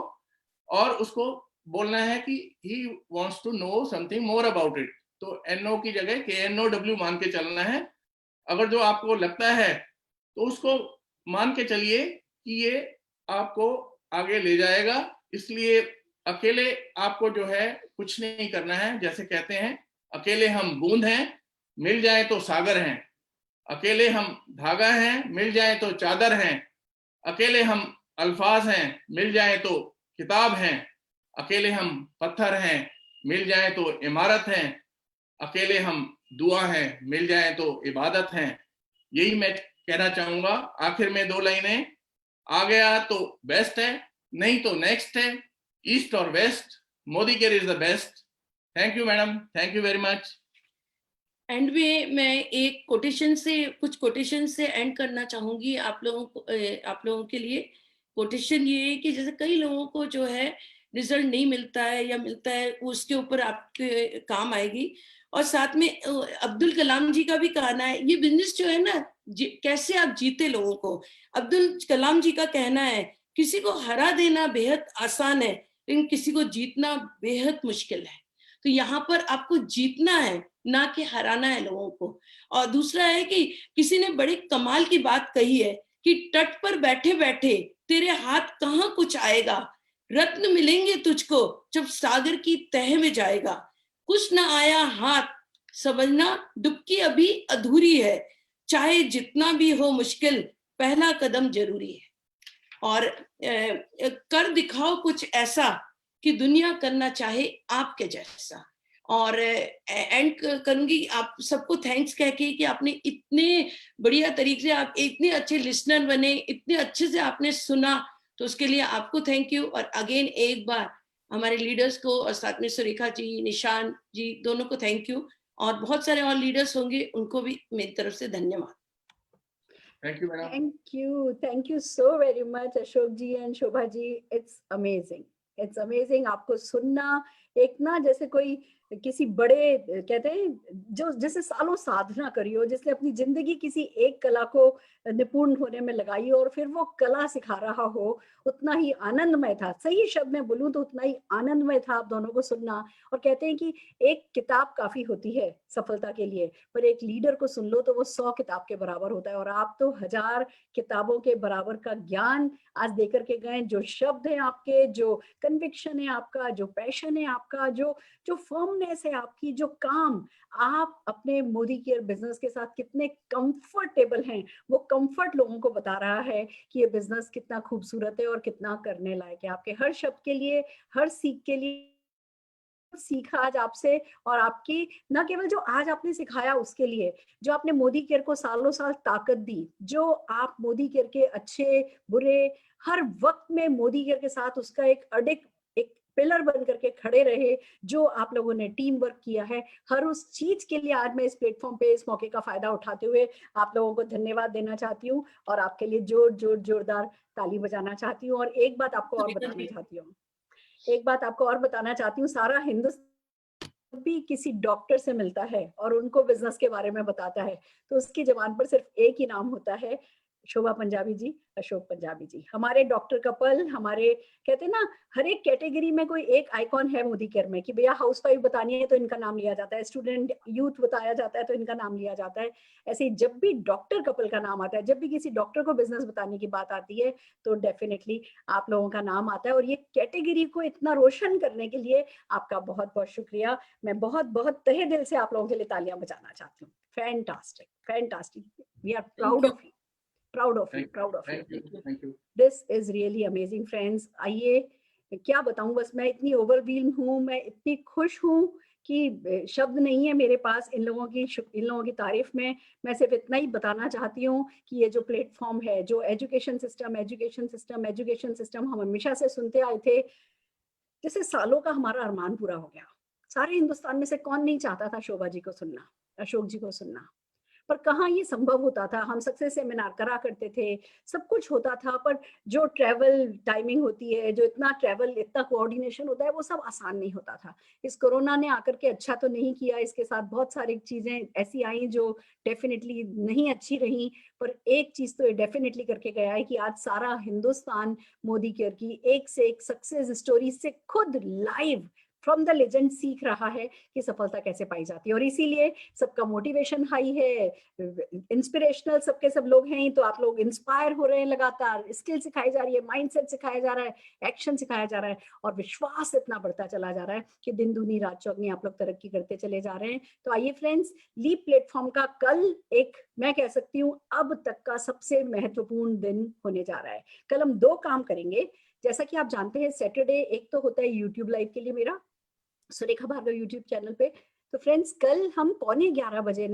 और उसको बोलना है कि he wants to know something more about it. तो NO की जगह KNOW मान के चलना है। अगर जो आपको लगता है तो उसको मान के चलिए कि ये आपको आगे ले जाएगा। इसलिए अकेले आपको जो है कुछ नहीं करना है। जैसे कहते हैं, अकेले हम बूंद हैं, मिल जाए तो सागर हैं। अकेले हम धागा हैं, मिल जाए तो चादर हैं। अकेले हम अल्फाज हैं, मिल जाए तो किताब हैं। अकेले हम पत्थर हैं, मिल जाए तो इमारत हैं। अकेले हम दुआ हैं, मिल जाए तो इबादत हैं। यही मैं कहना चाहूंगा। आखिर में 2 लाइनें, आ गया तो बेस्ट है, नहीं तो नेक्स्ट है, ईस्ट और west, Modi care is the best. Thank you madam, thank you very much. End में मैं एक कुछ कोटेशन से एंड करना चाहूंगी आप लोगों के लिए। कोटेशन ये है कि जैसे कई लोगों को जो है रिजल्ट नहीं मिलता है, या मिलता है, उसके ऊपर आपके काम आएगी। और साथ में अब्दुल कलाम जी का भी कहना है, ये बिजनेस जो है ना, कैसे आप जीते लोगों को। अब्दुल कलाम जी का कहना है, किसी को हरा देना बेहद आसान है, लेकिन किसी को जीतना बेहद मुश्किल है। तो यहाँ पर आपको जीतना है, ना कि हराना है लोगों को। और दूसरा है कि किसी ने बड़े कमाल की बात कही है कि तट पर बैठे बैठे तेरे हाथ कहाँ कुछ आएगा, रत्न मिलेंगे तुझको जब सागर की तह में जाएगा। कुछ ना आया हाथ, समझना डुबकी अभी अधूरी है, चाहे जितना भी हो मुश्किल, पहला कदम जरूरी है। और कर दिखाओ कुछ ऐसा कि दुनिया करना चाहे आपके जैसा। और एंड करूंगी आप सबको थैंक्स कह के कि आपने इतने बढ़िया तरीके से, आप इतने अच्छे लिसनर बने, इतने अच्छे से आपने सुना, तो उसके लिए आपको थैंक यू। और अगेन एक बार हमारे लीडर्स को, और साथ में सुरेखा जी, निशान जी, दोनों को थैंक यू। और बहुत सारे और लीडर्स होंगे, उनको भी मेरी तरफ से धन्यवाद। Thank you madam. Thank you so very much Ashok ji and Shobha ji. It's amazing आपको सुनना, एक ना जैसे कोई किसी बड़े, कहते हैं जो जैसे सालों साधना करी हो, जिसने अपनी जिंदगी किसी एक कला को निपुण होने में लगाई और फिर वो कला सिखा रहा हो, उतना ही आनंदमय था। सही शब्द में बोलूं तो उतना ही आनंदमय था आप दोनों को सुनना। और कहते हैं कि एक किताब काफी होती है सफलता के लिए, पर एक लीडर को सुन लो तो वो 100 किताब के बराबर होता है। और आप तो 1000 किताबों के बराबर का ज्ञान आज देकर के गए। जो शब्द है आपके, जो कन्विक्शन है आपका, जो पैशन है आपका, जो फर्मनेस है आपकी, जो काम आप अपने मोदी केयर बिजनेस के साथ कितने कंफर्टेबल हैं, वो कंफर्ट लोगों को बता रहा है कि ये बिजनेस कितना खूबसूरत है और कितना करने लायक है। आपके हर शब्द के लिए, हर सीख के लिए सीखा आज आपसे। और आपकी न केवल जो आज आपने सिखाया उसके लिए, जो आपने मोदी केयर को सालों साल ताकत दी, जो आप मोदी केयर के अच्छे बुरे हर वक्त में मोदी केयर के साथ उसका एक अडिग, एक पिलर बन करके खड़े रहे, जो आप लोगों ने टीम वर्क किया है, हर उस चीज के लिए आज मैं इस प्लेटफॉर्म पे इस मौके का फायदा उठाते हुए आप लोगों को धन्यवाद देना चाहती हूँ और आपके लिए जोरदार ताली बजाना चाहती हूँ। और एक बात आपको और बताना चाहती हूँ, सारा हिंदुस्तान भी किसी डॉक्टर से मिलता है और उनको बिजनेस के बारे में बताता है, तो उसकी जबान पर सिर्फ एक ही नाम होता है, शोभा पंजाबी जी, अशोक पंजाबी जी, हमारे डॉक्टर कपल, हमारे कहते हैं ना हर एक कैटेगरी में कोई एक आइकॉन है मोदी केयर में कि भैया हाउसवाइफ बतानी है तो इनका नाम लिया जाता है, स्टूडेंट यूथ बताया जाता है तो इनका नाम लिया जाता है। ऐसे ही जब भी डॉक्टर कपल का नाम आता है, जब भी किसी डॉक्टर को बिजनेस बताने की बात आती है तो डेफिनेटली आप लोगों का नाम आता है। और ये कैटेगरी को इतना रोशन करने के लिए आपका बहुत बहुत शुक्रिया। मैं बहुत बहुत तहे दिल से आप लोगों के लिए तालियां बजाना चाहती हूँ। Fantastic, fantastic, we are proud of you, proud of you, proud of you. Thank you. This is really amazing friends. आइए क्या बताऊं, बस मैं इतनी ओवरवेल्म हूँ, मैं इतनी खुश हूँ कि शब्द नहीं है मेरे पास इन लोगों की तारीफ में। मैं सिर्फ इतना ही बताना चाहती हूँ कि ये जो प्लेटफॉर्म है, जो एजुकेशन सिस्टम, एजुकेशन सिस्टम हम हमेशा से सुनते आए थे, जैसे सालों का हमारा अरमान पूरा हो गया। सारे हिंदुस्तान में से कौन नहीं चाहता था शोभा जी को सुनना, अशोक जी को सुनना, पर कहाँ ये संभव होता था। हम सक्सेस सेमिनार करा करते थे, सब कुछ होता था, पर जो ट्रैवल टाइमिंग होती है, जो इतना ट्रैवल, इतना कोऑर्डिनेशन होता है, वो सब आसान नहीं होता था। इस कोरोना ने आकर के अच्छा तो नहीं किया, इसके साथ बहुत सारी चीजें ऐसी आई जो डेफिनेटली नहीं अच्छी रही, पर एक चीज तो ये डेफिनेटली करके गया है कि आज सारा हिंदुस्तान मोदी केयर की एक से एक सक्सेस स्टोरी से खुद लाइव फ्रॉम द लेजेंड सीख रहा है कि सफलता कैसे पाई जाती है। और इसीलिए सबका मोटिवेशन हाई है, इंस्पिरेशनल सबके सब लोग हैं, तो आप लोग इंस्पायर हो रहे हैं, लगातार स्किल सिखाई जा रही है, माइंडसेट सिखाया जा रहा है, एक्शन सिखाया जा रहा है, और विश्वास इतना बढ़ता चला जा रहा है कि दिन दूनी रात चौगनी आप लोग तरक्की करते चले जा रहे हैं। तो आइए फ्रेंड्स, लीप प्लेटफॉर्म का कल एक, मैं कह सकती हूँ अब तक का सबसे महत्वपूर्ण दिन होने जा रहा है। कल हम 2 काम करेंगे। जैसा कि आप जानते हैं, सैटरडे एक तो होता है यूट्यूब लाइव के लिए मेरा, सुरेखा भार्गव यूट्यूब चैनल पे। तो फ्रेंड्स कल हम 11 बजे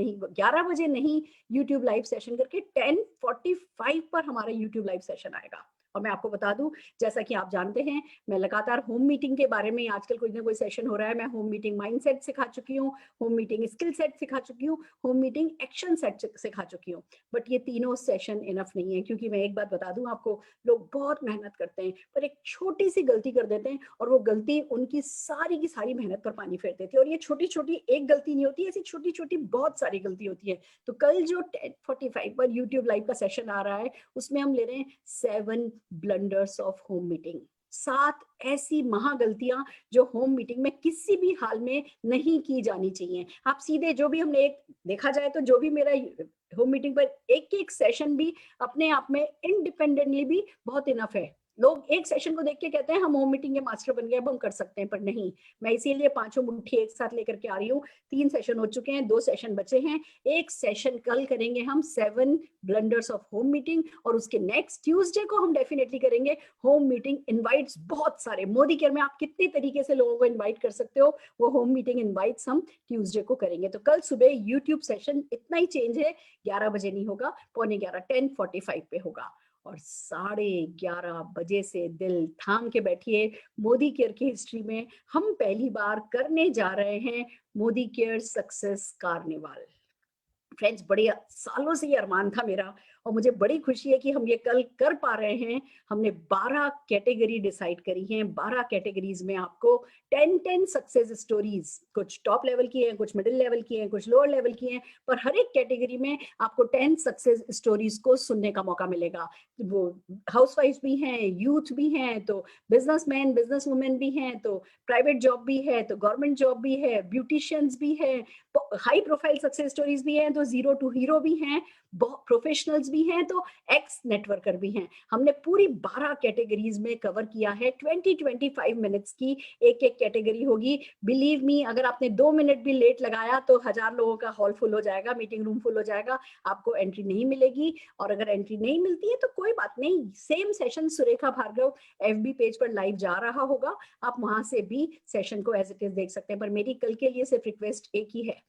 नहीं यूट्यूब लाइव सेशन करके 10:45 पर हमारा यूट्यूब लाइव सेशन आएगा। और मैं आपको बता दूं, जैसा कि आप जानते हैं, मैं लगातार होम मीटिंग के बारे में आजकल कोई ना कोई सेशन हो रहा है। मैं होम मीटिंग माइंडसेट सिखा चुकी हूँ, होम मीटिंग स्किल सेट सिखा चुकी हूँ, होम मीटिंग एक्शन सेट सिखा चुकी हूँ। बट ये तीनों सेशन इनफ नहीं है, क्योंकि मैं एक बात बता दूं आपको, लोग बहुत मेहनत करते हैं पर एक छोटी सी गलती कर देते हैं, और वो गलती उनकी सारी की सारी मेहनत पर पानी फेर देती है। और ये छोटी छोटी एक गलती नहीं होती, ऐसी छोटी छोटी बहुत सारी गलती होती है। तो कल जो 10:45 पर यूट्यूब लाइव का सेशन आ रहा है, उसमें हम ले रहे हैं 7 ब्लंडर्स ऑफ होम मीटिंग। 7 ऐसी महागलतियां जो होम मीटिंग में किसी भी हाल में नहीं की जानी चाहिए। आप सीधे जो भी हमने एक देखा जाए तो जो भी मेरा होम मीटिंग पर एक एक सेशन भी अपने आप में इंडिपेंडेंटली भी बहुत इनफ है। लोग एक सेशन को देख के कहते हैं हम होम मीटिंग के मास्टर बन गए, अब हम कर सकते हैं, पर नहीं। मैं इसीलिए 5 मुट्ठी एक साथ लेकर के आ रही हूँ। 3 सेशन हो चुके हैं, 2 सेशन बचे हैं। एक सेशन कल करेंगे हम 7 ब्लंडर्स ऑफ होम मीटिंग, और उसके नेक्स्ट ट्यूसडे को हम डेफिनेटली करेंगे होम मीटिंग इनवाइट्स। बहुत सारे मोदी केयर में आप कितने तरीके से लोगों को इन्वाइट कर सकते हो, वो होम मीटिंग इन्वाइट्स हम ट्यूसडे को करेंगे। तो कल सुबह यूट्यूब सेशन इतना ही चेंज है, 11 बजे नहीं होगा, 11:15 10:45 पे होगा। और 11:30 बजे से दिल थाम के बैठिए, मोदी केयर की हिस्ट्री में हम पहली बार करने जा रहे हैं Modi care success carnival. Friends, बड़े सालों से ये अरमान था मेरा, और मुझे बड़ी खुशी है कि हम ये कल कर पा रहे हैं। हमने 12 कैटेगरी डिसाइड करी हैं। 12 कैटेगरीज में आपको 10 सक्सेस स्टोरीज, कुछ टॉप लेवल की हैं, कुछ मिडिल लेवल की हैं, कुछ लोअर लेवल की हैं, पर हर एक कैटेगरी में आपको 10 सक्सेस स्टोरीज को सुनने का मौका मिलेगा। वो हाउसवाइफ भी हैं, यूथ भी हैं, तो बिजनेसमैन बिजनेस वुमेन भी हैं, तो प्राइवेट जॉब भी है, तो गवर्नमेंट जॉब भी है, ब्यूटिशियंस भी है, हाई प्रोफाइल सक्सेस स्टोरीज भी हैं, तो 0 to हीरो भी हैं, प्रोफेशनल्स भी हैं, तो एक्स नेटवर्कर भी हैं। हमने पूरी 12 कैटेगरीज में कवर किया है। 20-25 मिनट्स की एक एक कैटेगरी होगी। बिलीव मी, अगर आपने 2 मिनट भी लेट लगाया तो 1000 लोगों का हॉल फुल हो जाएगा, मीटिंग रूम फुल हो जाएगा, आपको एंट्री नहीं मिलेगी। और अगर एंट्री नहीं मिलती है तो कोई बात नहीं, same session Surekha Bhargav FB page पर लाइव जा रहा होगा, आप वहां से भी सेशन को एज इट इज देख सकते हैं। पर मेरी कल के लिए सिर्फ रिक्वेस्ट एक ही है,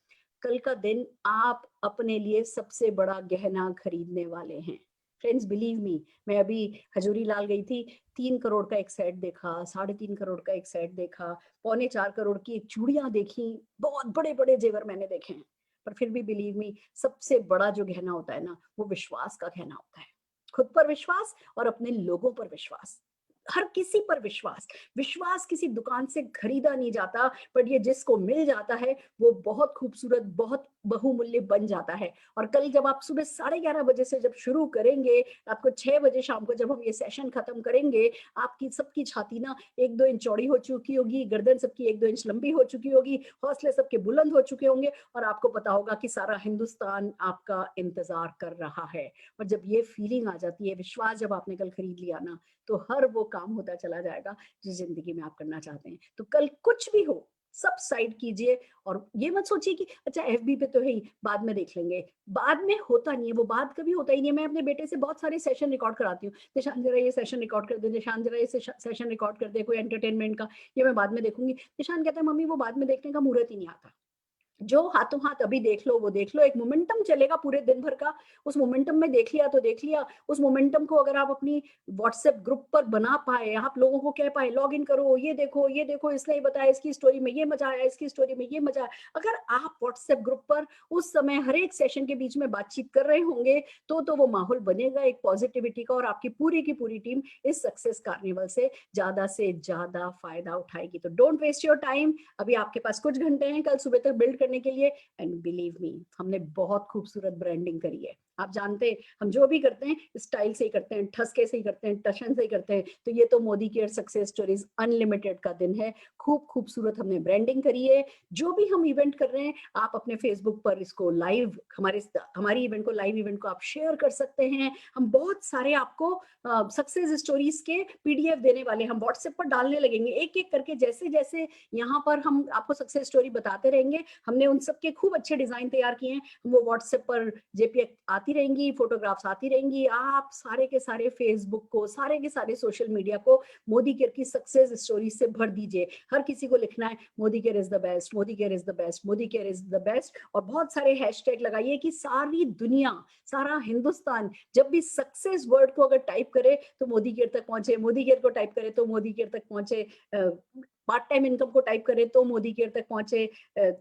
कल का दिन आप अपने लिए सबसे बड़ा गहना खरीदने वाले हैं। फ्रेंड्स, बिलीव मी, मैं अभी हजूरी लाल गई थी, 3 करोड़ का एक सेट देखा, 3.5 करोड़ का एक सेट देखा, 3.25 करोड़ की एक चूड़ियां देखी, बहुत बड़े बड़े जेवर मैंने देखे हैं। पर फिर भी बिलीव मी, सबसे बड़ा जो गहना होता है ना, वो विश्वास का गहना होता है। खुद पर विश्वास और अपने लोगों पर विश्वास। हर किसी पर विश्वास, विश्वास किसी दुकान से खरीदा नहीं जाता, पर ये जिसको मिल जाता है वो बहुत खूबसूरत, बहुत बहुमूल्य बन जाता है। और कल जब आप सुबह 11:30 बजे से जब शुरू करेंगे, रात को 6 बजे शाम को जब हम ये सेशन खत्म करेंगे, आपकी सबकी छाती ना 1-2 इंच चौड़ी हो चुकी होगी, गर्दन सबकी 1-2 इंच लंबी हो चुकी होगी, हौसले सबके बुलंद हो चुके होंगे और आपको पता होगा कि सारा हिंदुस्तान आपका इंतजार कर रहा है। और जब ये फीलिंग आ जाती है, विश्वास जब आपने कल खरीद लिया ना, तो हर वो काम होता चला जाएगा जो जिंदगी में आप करना चाहते हैं। तो कल कुछ भी हो, सब साइड कीजिए और ये मत सोचिए कि अच्छा एफबी पे तो है ही, बाद में देख लेंगे। बाद में होता नहीं है, वो बाद कभी होता ही नहीं है। मैं अपने बेटे से बहुत सारे सेशन रिकॉर्ड कराती हूँ, निशान जरा ये सेशन रिकॉर्ड कर दे, निशान जरा ये सेशन रिकॉर्ड कर दे, कोई एंटरटेनमेंट का, ये मैं बाद में देखूंगी। निशान कहता है मम्मी वो बाद में देखने का मुहूर्त ही नहीं आता। जो हाथों हाथ अभी देख लो वो देख लो, एक मोमेंटम चलेगा पूरे दिन भर का, उस मोमेंटम में देख लिया तो देख लिया। उस मोमेंटम को अगर आप अपनी व्हाट्सएप ग्रुप पर बना पाए, आप लोगों को कह पाए लॉग इन करो, ये देखो इसने बताया, इसकी स्टोरी में ये मजा आया, इसकी स्टोरी में ये मजा आया। अगर आप व्हाट्सएप ग्रुप पर उस समय हर एक सेशन के बीच में बातचीत कर रहे होंगे तो वो माहौल बनेगा एक पॉजिटिविटी का, और आपकी पूरी की पूरी टीम इस सक्सेस कार्निवल से ज्यादा फायदा उठाएगी। तो डोंट वेस्ट योर टाइम, अभी आपके पास कुछ घंटे हैं कल सुबह तक बिल्ड करने के लिए। एंड बिलीव मी, हमने बहुत खूबसूरत ब्रांडिंग करी है। आप जानते हैं हम जो भी करते हैं स्टाइल से ही करते हैं, ठसके से ही करते हैं, टशन से ही करते हैं। तो ये तो Modi care success stories unlimited का दिन है। खूब खूबसूरत हमने ब्रांडिंग करी है। जो भी हम इवेंट कर रहे हैं, आप अपने फेसबुक पर इसको लाइव, हमारी इवेंट को, लाइव इवेंट को आप शेयर कर सकते हैं। हम बहुत सारे आपको सक्सेस स्टोरीज के पीडीएफ देने वाले, हम व्हाट्सएप पर डालने लगेंगे एक एक करके। जैसे जैसे यहाँ पर हम आपको सक्सेस स्टोरी बताते रहेंगे, हमने उन सबके खूब अच्छे डिजाइन तैयार किए हैं। वो व्हाट्सएप पर जेपीएग आती रहेंगी, फोटोग्राफ्स आती रहेंगी। आप सारे के सारे फेसबुक को, सारे के सारे सोशल मीडिया को मोदी केयर की सक्सेस स्टोरी से भर दीजिए। हर किसी को लिखना है Modi care is the best, Modi care is the best, Modi care is the best. और बहुत सारे हैशटैग लगाइए कि सारी दुनिया, सारा हिंदुस्तान जब भी सक्सेस वर्ड को अगर टाइप करे तो मोदी केयर तक पहुंचे, मोदी केयर को टाइप करे तो मोदी केयर तक पहुंचे, पार्ट टाइम इनकम को टाइप करे तो मोदी केयर तक पहुंचे,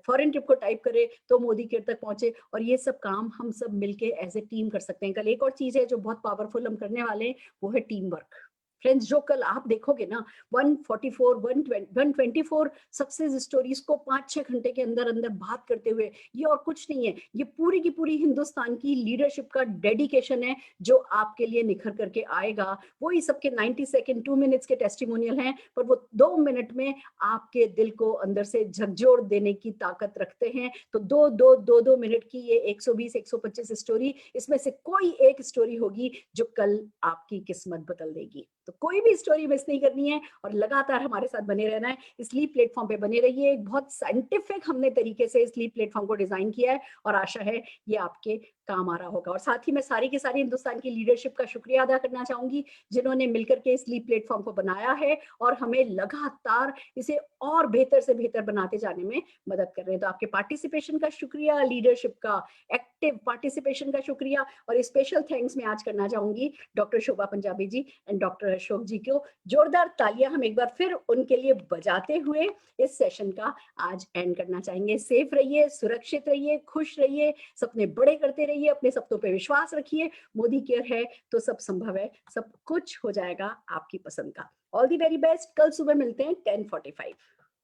फॉरेन ट्रिप को टाइप करे तो मोदी केयर तक पहुंचे। और ये सब काम हम सब मिलके एज ए टीम कर सकते हैं। कल एक और चीज है जो बहुत पावरफुल हम करने वाले हैं, वो है टीम वर्क। फ्रेंड्स, जो कल आप देखोगे ना 124 सक्सेस स्टोरीज को 5-6 घंटे के अंदर अंदर बात करते हुए, ये और कुछ नहीं है, ये पूरी की पूरी हिंदुस्तान की लीडरशिप का डेडिकेशन है जो आपके लिए निखर करके आएगा। वही सबके 90 सेकेंड 2 मिनट्स के टेस्टिमोनियल हैं, पर वो 2 मिनट में आपके दिल को अंदर से झकझोर देने की ताकत रखते हैं। तो 2 मिनट की ये 120-125 स्टोरी, इसमें से कोई एक स्टोरी होगी जो कल आपकी किस्मत बदल देगी। तो कोई भी स्टोरी मिस नहीं करनी है और लगातार हमारे साथ बने रहना है। स्लीप प्लेटफॉर्म पे बने रहिए। एक बहुत साइंटिफिक हमने तरीके से स्लीप प्लेटफॉर्म को डिजाइन किया है और आशा है ये आपके काम आ रहा होगा। और साथ ही मैं सारी की सारी हिंदुस्तान की लीडरशिप का शुक्रिया अदा करना चाहूंगी जिन्होंने मिलकर के स्लीप प्लेटफॉर्म को बनाया है और हमें लगातार इसे और बेहतर से बेहतर बनाते जाने में मदद कर रहे हैं। तो आपके पार्टिसिपेशन का शुक्रिया, लीडरशिप का एक्टिव पार्टिसिपेशन का शुक्रिया। और स्पेशल थैंक्स मैं आज करना चाहूंगी doctor Shobha Punjabi ji and doctor Ashok ji को। जोरदार तालियां हम एक बार फिर उनके लिए बजाते हुए इस सेशन का आज एंड करना चाहेंगे। सेफ रहिए, सुरक्षित रहिए, खुश रहिए, सपने बड़े करते रहिए, अपने सपनों पे विश्वास रखिए। मोदी केयर है तो सब संभव है, सब कुछ हो जाएगा आपकी पसंद का। All the very best. कल सुबह मिलते हैं 10:45।